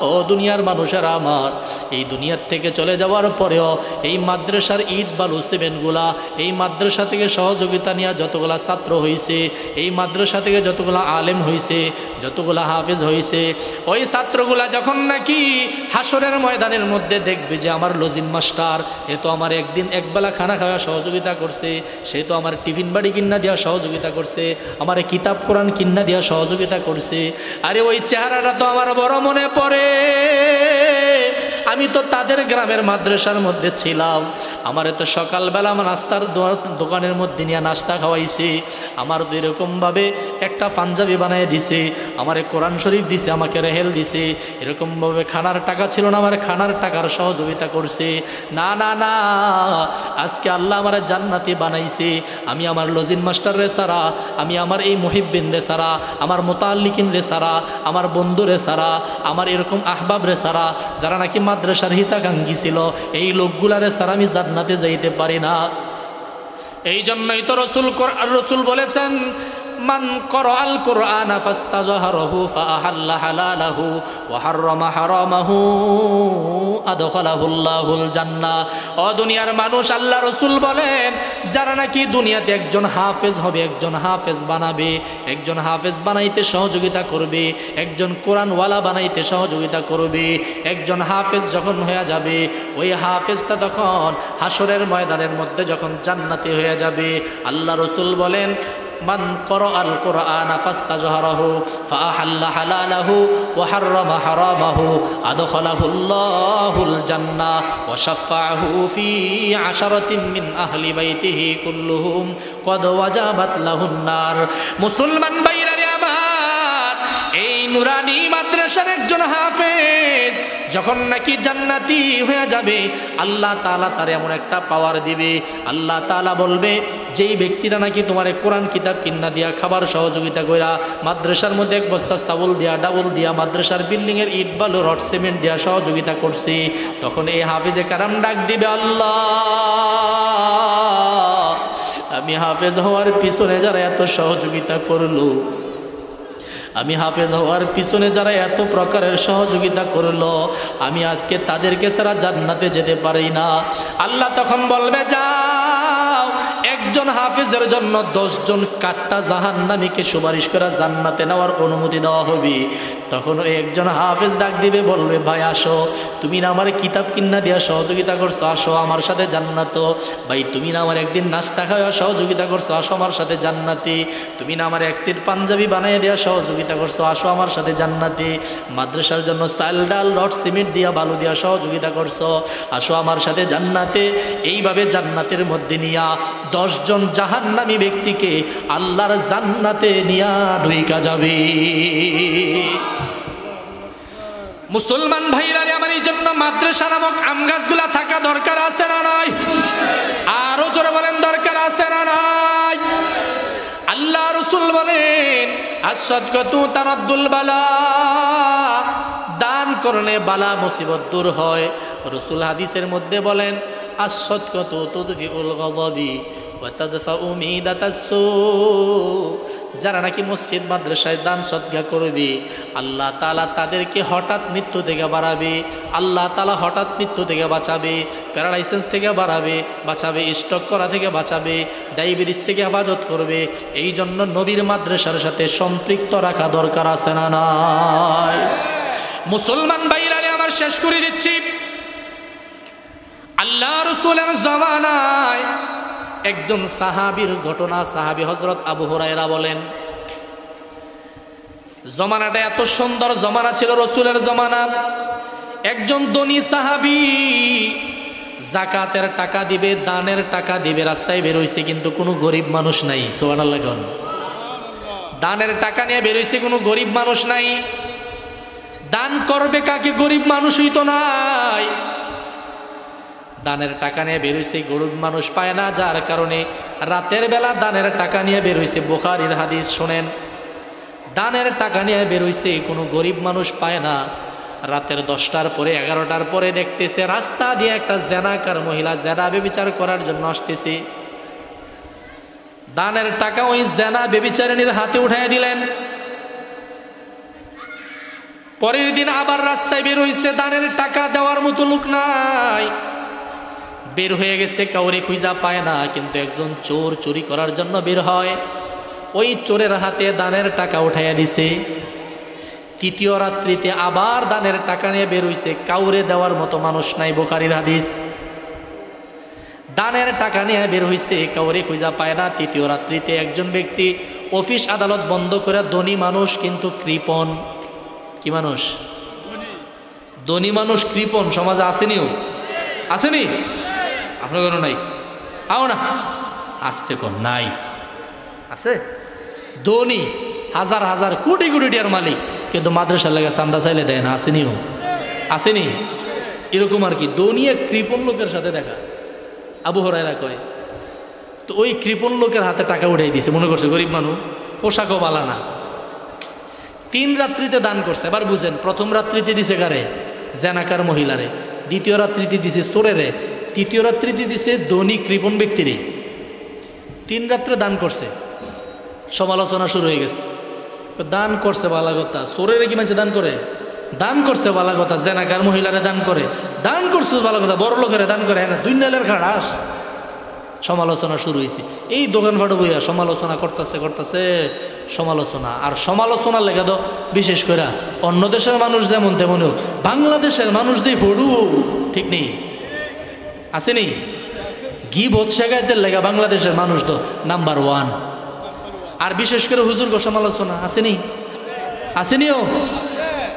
ও দুনিয়ার মানুষেরা আমার, এই দুনিয়ার থেকে চলে যাওয়ার পরেও এই মাদ্রাসার ইট বালু সিমেন্টগুলা, এই মাদ্রাসা থেকে সহযোগিতা নিয়ে যতগুলা ছাত্র হয়েছে, এই মাদ্রাসা থেকে যতগুলা আলেম হয়েছে, যতগুলা হাফেজ হয়েছে, ওই ছাত্রগুলা যখন নাকি হাসরের ময়দানের মধ্যে দেখবে যে আমার লজিন মাস্টার, এ তো আমার একদিন একবেলা খানা খাওয়া সহযোগিতা করছে, সে তো আমার টিফিন বাড়ি কিন্না দেওয়া সহযোগিতা করছে, আমার কিতাব কোরআন কিন্না দেওয়া সহযোগিতা করছে, আরে ওই চেহারাটা তো আমার বড় মনে পড়ে, আমি তো তাদের গ্রামের মাদ্রাসার মধ্যে ছিলাম, আমার তো সকালবেলা আমার নাস্তার দোকানের মধ্যে নিয়ে নাস্তা খাওয়াইছে, আমার তো এরকমভাবে একটা পাঞ্জাবি বানিয়ে দিছে, আমারে কোরআন শরীফ দিছে, আমাকে রেহেল দিছে, এরকমভাবে খানার টাকা ছিল না, আমার খানার টাকার সহযোগিতা করছে। না না না, আজকে আল্লাহ আমার জান্নাতি বানাইছে, আমি আমার লজিন মাস্টার রে সারা, আমি আমার এই মুহিব্বিন রে সারা, আমার মুতাল্লিকিন রে সারা, আমার বন্ধু রে সারা, আমার এরকম আহবাব রে সারা, যারা নাকি মাদ্রাসার হিতাকাঙ্ক্ষী ছিল, এই লোকগুলারে সারা আমি জান্নাতে যাইতে পারি না। এই জন্যই তো রসুল বলেছেন, মান ক্বরাআল কুরআনা ফাস্তাযহারাহু ফাআহাল্লা হালালাহু ওয়া হাররামা হারামাহু আদখালাহুল্লাহুল জান্নাহ। ও দুনিয়ার মানুষ, আল্লাহ রসুল বলেন, যারা নাকি দুনিয়াতে একজন হাফেজ হবে, একজন হাফেজ বানাবে, একজন হাফেজ বানাইতে সহযোগিতা করবে, একজন কোরআনওয়ালা বানাইতে সহযোগিতা করবে, একজন হাফেজ যখন হয়ে যাবে, ওই হাফেজটা তখন হাসরের ময়দানের মধ্যে যখন জান্নাতি হয়ে যাবে, আল্লাহ রসুল বলেন, মান ক্বরাআল কুরআনা ফাস্তাযহারাহু ফাআহাল্লা হালালাহু ওয়া হাররামা হারামাহু আদখালাহুল্লাহুল জান্নাহ ওয়া শাফাআহু ফি আশারাতিন মিন আহলি বাইতিহি কুল্লুহুম ক্বাদ ওয়াজাবাত লাহুন নার। মুসলমান ভাইরা রে আমার, এই নুরানি মাদ্রাসার একজন হাফেজ যখন নাকি জান্নাতি হয়ে যাবে, আল্লাহ তাআলা তার এমন একটা পাওয়ার দিবে, আল্লাহ তাআলা বলবে, যেই ব্যক্তিরা নাকি তোমার কোরআন কিতাব কিন্না দিয়া, খাবার সহযোগিতা কইরা, মাদ্রাসার মধ্যে 1 বস্তা চাউল দিয়া, ডাউল দিয়া, মাদ্রাসার বিল্ডিংয়ের ইট বালু রড সিমেন্ট দিয়া সহযোগিতা করছি, তখন এই হাফেজে কারাম ডাক দিবে, আল্লাহ, আমি হাফেজ হওয়ার পিছনে যারা এত সহযোগিতা করলো, আমি হাফেজ হওয়ার পিছনে যারা এত প্রকারের সহযোগিতা করলো, আমি আজকে তাদেরকে ছাড়া জান্নাতে যেতে পারি না। আল্লাহ তখন বলবে, যাও, একজন হাফেজের জন্য 10 জন কাট্টা জাহান্নামীকে সুপারিশ করা জান্নাতে নেওয়ার অনুমতি দেওয়া হবে। তখন ওই একজন হাফেজ ডাক দিবে, বলবে, ভাই আসো, তুমি না আমার কিতাব কিন্না দিয়া সহযোগিতা করছো, আসো আমার সাথে জান্নাত। ভাই তুমি না আমার একদিন নাস্তা খাওয়া সহযোগিতা করছো, আসো আমার সাথে জান্নাতে। তুমি না আমার 1 সেট পাঞ্জাবি বানিয়ে দেওয়া সহযোগিতা করছো, আসো আমার সাথে জান্নাতে। মাদ্রাসার জন্য চাল ডাল রড সিমেন্ট দিয়া বালু দিয়া সহযোগিতা করছো, আসো আমার সাথে জান্নাতে। এইভাবে জান্নাতের মধ্যে নিয়া 10 জন জাহান্নামী ব্যক্তিকে আল্লাহর জান্নাতে নিয়া ঢুইকা যাবে। মুসলমান ভাইরা আমার, এই জন্য মাদ্রাসা নামক আম গাছগুলা থাকা দরকার আছে না নাই? আরো জোরে বলেন, দরকার আছে না নাই? আল্লাহ রসুল বলেন, আস-সাদকাতু তারাদ্দুল বালা, দান করলে বালা মুসিবত দূর হয়। রসুল হাদিসের মধ্যে বলেন, আস-সাদকাতু তুদফিউল গাযাবি, ওয়াতাদফাউ মিদাতাসসু, যারা নাকি মসজিদ মাদ্রাসায় দান সদকা করবে আল্লাহ তাআলা তাদেরকে হঠাৎ মৃত্যু থেকে বাঁচাবে, আল্লাহ তাআলা হঠাৎ মৃত্যু থেকে বাঁচাবে, প্যারালাইসিস থেকে বাঁচাবে, স্ট্রোক করা থেকে বাঁচাবে, ডায়াবেটিস থেকে হেফাজত করবে। এই জন্য নবীর মাদ্রাসার সাথে সম্পৃক্ত রাখা দরকার আছে না নাই? মুসলমান ভাইরা আমার শেষ করে দিচ্ছি, আল্লাহ রাসূলের জামানায় একজন সাহাবীর ঘটনা। সাহাবী হযরত আবু হুরায়রা বলেন, জমানাটা এত সুন্দর জমানা ছিল রাসূলের জমানা। একজন ধনী সাহাবী যাকাতের টাকা দিবে, দানের টাকা দিবে, রাস্তায় বের হইছে, কিন্তু কোনো গরিব মানুষ নাই। সুবহানাল্লাহ। দানের টাকা নিয়ে বের হইছে, কোনো গরিব মানুষ নাই। দান করবে কাকে? গরিব মানুষই তো নাই। দানের টাকা নিয়ে বের হইছে, গরিব মানুষ পায় না, যার কারণে রাতের বেলা দানের টাকা নিয়ে বের হইছে। বুখারীর হাদিস শোনেন, দানের টাকা নিয়ে বের হইছে, কোনো গরিব মানুষ পায় না। রাতের 10টার পরে 11টার পরে দেখতেছে রাস্তা দিয়ে একটা জেনাকার মহিলা জেনা ব্যভিচার করার জন্য আসতেছে। দানের টাকা ওই জেনা ব্যভিচারিণীর হাতে উঠাইয়া দিলেন। পরের দিন আবার রাস্তায় বের হইছে, দানের টাকা দেওয়ার মতো লোক নাই, বের হয়ে গেছে, কাউরে খুঁজা পায় না। কিন্তু একজন চোর চুরি করার জন্য বের হয়, ওই চোরের হাতে দানের টাকা উঠাইয়া দিছে। তৃতীয় রাত্রিতে আবার দানের টাকা নিয়ে বের হইছে, কাউরে দেওয়ার মতো মানুষ নাই। বুখারীর হাদিস। দানের টাকা নিয়ে বের হইছে, কাউরে খুঁজা পায় না। তৃতীয় রাত্রিতে একজন ব্যক্তি অফিস আদালত বন্ধ করে, ধনী মানুষ কিন্তু কৃপণ। কি মানুষ? ধনী মানুষ কৃপণ। সমাজে আসেনিও? আসেনি? আপনার কোনো নাই? আও না, আসতে কোন নাই? আছে। ধনী, হাজার হাজার কোটি কোটি টাকার মালিক, কিন্তু মাদ্রাসার লাগে চান্দা চাইলে দেয় না। আসেনিও? আসেনি? এরকম আর কি। ধনী এক কৃপণ লোকের সাথে দেখা। আবু হুরায়রা কয়, তো ওই কৃপণ লোকের হাতে টাকা উঠাই দিছে, মনে করছে গরিব মানুষ, পোশাকও বালা না। 3 রাত্রিতে দান করছে। এবার বুঝেন, প্রথম রাত্রিতে দিছে কারে? জেনাকার মহিলারে। দ্বিতীয় রাত্রিতে দিছে চোরেরে। তৃতীয় রাত্রিতে দিছে ধনী কৃপণ ব্যক্তিরে। 3 রাত্রে দান করছে। সমালোচনা শুরু হয়ে গেছে। দান করছে বালা কথা, চোরেরে কি মানুষ দান করে? দান করছে বালা কথা, জেনাকার মহিলারে দান করে, দান করছে বালা কথা, বড় লোকেরা দান করে, হ্যাঁ দুই নালের খাড়াস। সমালোচনা শুরু হয়েছে। এই দোকানপাটে বইয়া সমালোচনা করতেছে সমালোচনা। আর সমালোচনার লেগে তো বিশেষ করে অন্য দেশের মানুষ যেমন তেমন হোক, বাংলাদেশের মানুষ যে ফড়ু, ঠিক নেই? আসেনি? গীবত শেখাইতে লেগে বাংলাদেশের মানুষ তো নাম্বার 1। আর বিশেষ করে হুজুরগো সমালোচনা আসেনি? আসেনিও?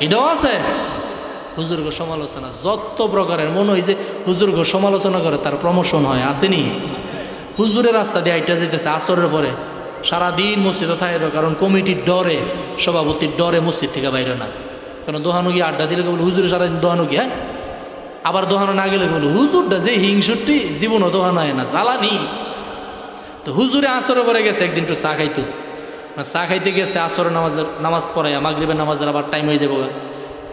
এটাও আছে। হুজুরগো সমালোচনা যত প্রকারের, মনে হয়েছে হুজুরগো সমালোচনা করে তার প্রমোশন হয়। আসেনি? হুজুরের রাস্তা দিয়ে হাইটা যেতেছে আসরের পরে, সারাদিন মসজিদে থাকে, কারণ কমিটির ডরে, সভাপতির ডরে মসজিদ থেকে বাইরে না। কারণ দোহানো গিয়ে আড্ডা দিলে বলে হুজুরে সারাদিন দোহানো গিয়ে, হ্যাঁ আবার দোহানো না গেলে বলে হুজুরটা যে হিংসুটি, জীবনও দোহানো হয় না, জ্বালানি। তো হুজুরে আসরে পরে গেছে একদিন, একটু চা খাইতো, চা খাইতে গেছে, আসরের নামাজ পড়াইয়া, মাগরিবের নামাজের আবার টাইম হয়ে যাবো,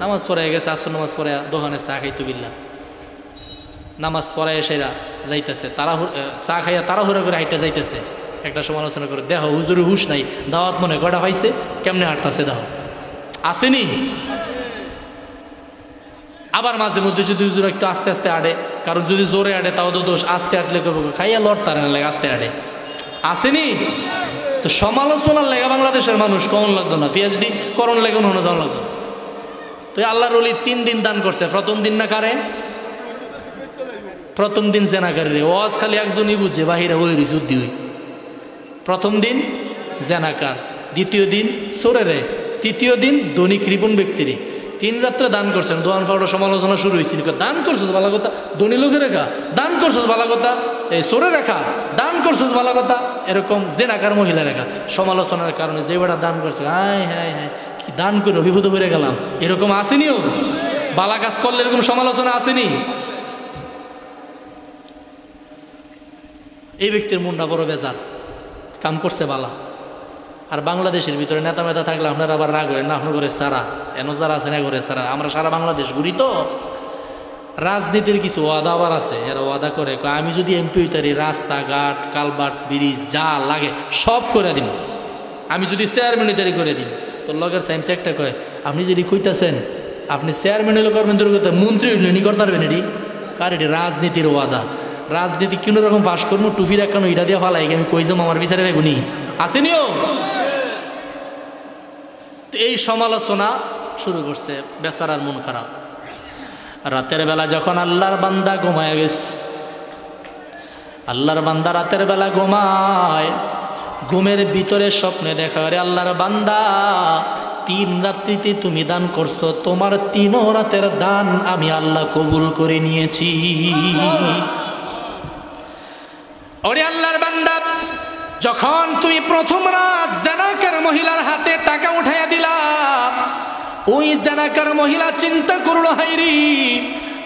নামাজ পড়াইয়া গেছে, আসর নামাজ পড়াইয়া দোকানে চা খাইতো বিল্লা। নামাজ পড়াইয়া সেরা যাইতেছে, চা খাইয়া তাড়াহুড়া করে হাইটা যাইতেছে। একটা সমালোচনা করে, দেখো হুজুরে হুশ নাই, দাওয়াত মনে কটা পাইছে, কেমনে হাঁটতেছে দেখো। আসেনি? আবার মাঝে মধ্যে যদি হুজুর একটু আস্তে আস্তে আড়ে, কারণ যদি জোরে আড়ে তাও তো দোষ, আস্তে আটলে করবো, খাইয়া লড়তারে না লাগে, আস্তে আড়ে। আসেনি? তো সমালোচনার লেগা বাংলাদেশের মানুষ কখন লাগতো না, পিএইচডি করণ লেগে হনো যাওয়া লাগতো। তো আল্লাহর ওলি 3 দিন দান করছে। প্রথম দিন না কারে? প্রথম দিন জেনাকারী রে। ওয়াজ খালি একজনই বুঝছে, বাহিরে ওই রিসুদ্দি হই। প্রথম দিন জেনাকার, দ্বিতীয় দিন চোরেরে, তৃতীয় দিন ধনী কৃপণ ব্যক্তিরে। 3 রাত্রে দান করছেন। দোয়ান ফাউডার সমালোচনা শুরু হয়েছিল, দান করছো ভালো কথা, ধনী লোকে রেখা, দান করছো ভালো কথা, এই চোরে রেখা, দান করছো ভালো কথা, এরকম জেনাকার মহিলা রেখা। সমালোচনার কারণে যে বেটা দান করছে, হায় হায় হায় কি দান করে বিপদে পড়ে গেলাম, এরকম আসেনিও? বালা কাজ করলে এরকম সমালোচনা আসেনি? এই ব্যক্তির মনটা বড় বেজার, কাম করছে বালা। আর বাংলাদেশের ভিতরে নেতা মেতা থাকলে আপনারা আবার রাগ করেন না, আপনার ঘরে সারা এন যারা আছে না ঘরে সারা, আমরা সারা বাংলাদেশ ঘুরি তো। রাজনীতির কিছু ওয়াদা আবার আছে, এরা ওয়াদা করে আমি যদি এমপি হইতারি রাস্তাঘাট কালভার্ট ব্রিজ যা লাগে সব করে দিন, আমি যদি চেয়ারম্যান হইতারি করে দিন। তো লগের সাইন্স একটা কয় আপনি যদি কইতাছেন আপনি চেয়ারম্যান হইলে করবেন দূর কথা, মন্ত্রী হইলে নি করতে পারবেন এটি কার? এটি রাজনীতির ওয়াদা। রাজনীতি কোনো রকম ফাঁস করবো টুপি রাখানো এটা দিয়ে ফালাই আমি কই যাবো আমার বিচারে ভাইগুনি আসেনিও। এই সমালোচনা শুরু করছে, বেচারার মন খারাপ। রাতের বেলা যখন আল্লাহর বান্দা ঘুমায় গেছে, আল্লাহর বান্দা রাতের বেলা ঘুমায়, ঘুমের ভিতরে স্বপ্নে দেখা রে আল্লাহর বান্দা 3 রাত্রিতে তুমি দান করছো, তোমার 3 রাতের দান আমি আল্লাহ কবুল করে নিয়েছি। ওরে আল্লাহর বান্দা, যখন তুমি প্রথম রাত জানাকার মহিলার হাতে টাকা উঠাইয়া দিলা, ওই জানাকার মহিলা চিন্তা করলো হাইরি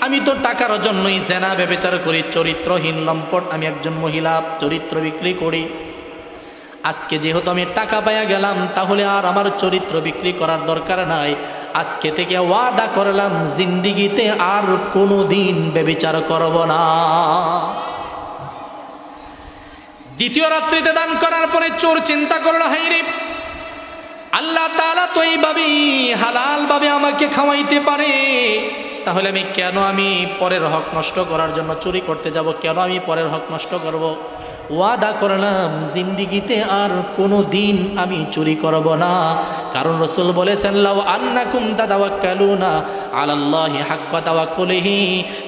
আমি তো টাকার জন্যই জেনা ব্যভিচার করি, চরিত্রহীন লম্পট আমি একজন মহিলা, চরিত্র বিক্রি করি। আজকে যেহেতু আমি টাকা পাইয়া গেলাম তাহলে আর আমার চরিত্র বিক্রি করার দরকার নাই। আজকে থেকে ওয়াদা করলাম জিন্দিগিতে আর কোনো দিন ব্যভিচার করব না। দ্বিতীয় রাত্রিতে দান করার পরে চোর চিন্তা করলো হাইরে আল্লাহ তাআলা তো এইভাবেই হালাল ভাবে আমাকে খাওয়াইতে পারে, তাহলে আমি কেন আমি পরের হক নষ্ট করার জন্য চুরি করতে যাব? কেন আমি পরের হক নষ্ট করব? ওয়াদা করলাম জিন্দিগিতে আর কোনো দিন আমি চুরি করব না। কারণ রাসূল বলেছেন লাউ আন্নাকুম তাতাওয়াক্কালুনা আলাল্লাহি হাক্কা তাওয়াক্কুলিহি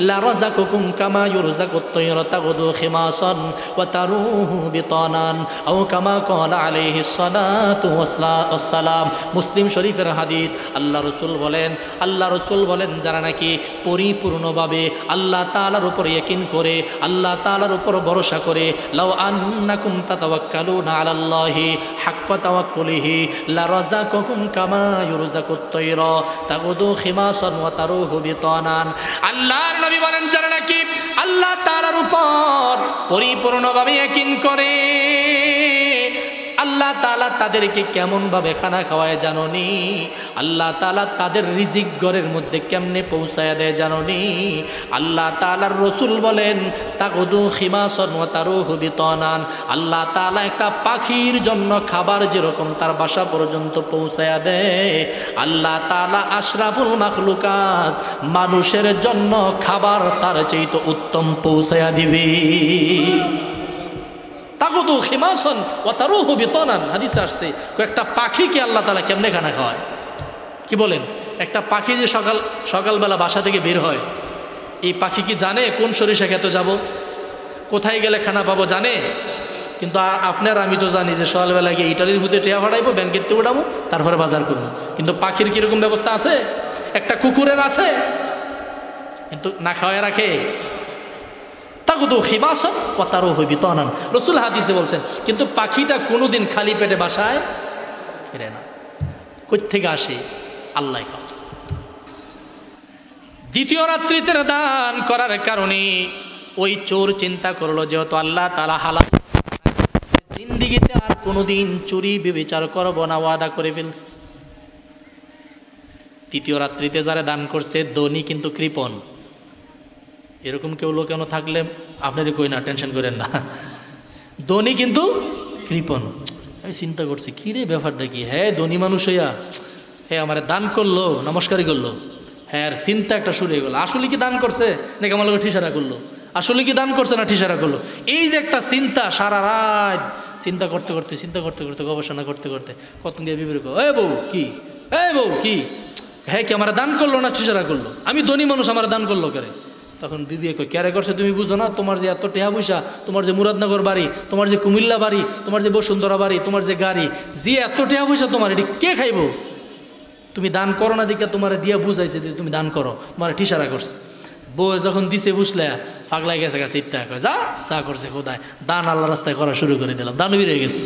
লারাযাকাকুম কামা ইউরযাকুত তায়রা তাগদু খিমাসান ওয়া তারুহু বিতানান আও কামা ক্বালা আলাইহিস সালাতু ওয়াসসালাম। মুসলিম শরীফের হাদিস। আল্লাহ রাসূল বলেন যারা নাকি পরিপূর্ণভাবে আল্লাহ তাআলার উপর ইয়াকিন করে, আল্লাহ তাআলার উপর ভরসা করে, লাউ আন্নাকুম তাতাওয়াক্কালুনা আলাল্লাহি হাক্কা তাওয়াক্কুলিহি লারাযাকাকুম কামা ইউরযাকুত তায়রা তাগদু খিমাসান ওয়া তারুহু বিতানান। আল্লাহর নবী বলেন যারা নাকি আল্লাহ তাআলার উপর পরিপূর্ণভাবে ইয়াকিন করে, আল্লাহ তাআলা তাদেরকে কেমন ভাবে খানা খাওয়ায় জানোনি? আল্লাহ তাআলা তাদের রিজিক ঘরের মধ্যে কেমনে পৌঁছায় দেয় জানোনি? আল্লাহ তাআলার রাসূল বলেন তাগদু খিমাসান ওয়া তারুহু বিতানান। আল্লাহ তাআলা একটা পাখির জন্য খাবার যেরকম তার বাসা পর্যন্ত পৌঁছায়া দেয়, আল্লাহ তাআলা আশরাফুল মাখলুকাত মানুষের জন্য খাবার তার চাইতে উত্তম পৌঁছায়া দিবে। তাগদু খিমাসান ওয়া তারুহু বিতানান হাদিসে আসছে একটা পাখিকে আল্লাহ তাআলা কেমনে খানা খাওয়ায়। কি বলেন? একটা পাখি যে সকালবেলা বাসা থেকে বের হয়, এই পাখি কি জানে কোন সরিষা খেতে যাব, কোথায় গেলে খানা পাবো জানে? কিন্তু আপনার আমি তো জানি যে সকালবেলা গিয়ে ইটালির ভূতে টেয়া ফাটাইবো, ব্যাংকের থেকে উঠাবো, তারপরে বাজার করবো। কিন্তু পাখির কীরকম ব্যবস্থা আছে? একটা কুকুরের আছে, কিন্তু না খাওয়ায় রাখে। তাগদু খিমাসান ওয়া তারুহু বিতানান রাসূল হাদিসে বলছেন। কিন্তু পাখিটা কোনোদিন খালি পেটে বাসায় ফিরে না। কই থেকে আসে? আল্লাহ খাওয়া। দ্বিতীয় রাত্রিতে দান করার কারণে ওই চোর চিন্তা করলো যেহেতু আল্লাহ তাআলা হালাল জিন্দিগিতে আর কোনোদিন চুরি ব্যভিচার করব না, ওয়াদা করে ফেলছে। তৃতীয় রাত্রিতে যারা দান করছে ধনী কিন্তু কৃপণ। এরকম কেউ লোক কেন থাকলে আপনারই কই না, টেনশন করেন না। ধনী কিন্তু কৃপণ। আমি চিন্তা করছি কী রে ব্যাপারটা কি? হ্যাঁ ধনী মানুষ হইয়া হ্যাঁ আমার দান করলো, নমস্কারই করলো, হ্যাঁ আর চিন্তা একটা শুরু হয়ে গেলো। আসলে কি দান করছে নাকি আমার লোক ঠিসারা করলো? আসলে কি দান করছে না ঠিসারা করলো? এই যে একটা চিন্তা, সারা রাত চিন্তা করতে করতে গবেষণা করতে কত দিয়ে বিবেক বউ কি বউ কি হ্যাঁ কি আমার দান করলো না ঠিসারা করলো? আমি ধনী মানুষ, আমার দান করলো করে? তখন বিবি কই ক্যারে করছে তুমি বুঝো না? তোমার যে এত টেহা পয়সা, তোমার যে মুরাদনগর বাড়ি, তোমার যে কুমিল্লা বাড়ি, তোমার যে বসুন্ধরা বাড়ি, তোমার যে গাড়ি, যে এত টেহা পয়সা তোমার, এটি কে খাইব? তুমি দান করো না দিকে তোমার দিয়া বুঝাইছে যে তুমি দান করো, তোমার ঠিসারা করছে। বউ যখন দিছে বুঝলে পাগলাই গেছে ইত্যা কয় যা করছে খোদায় দান আল্লাহ রাস্তায় করা শুরু করে দিলাম, দানবীর হয়ে গেছে।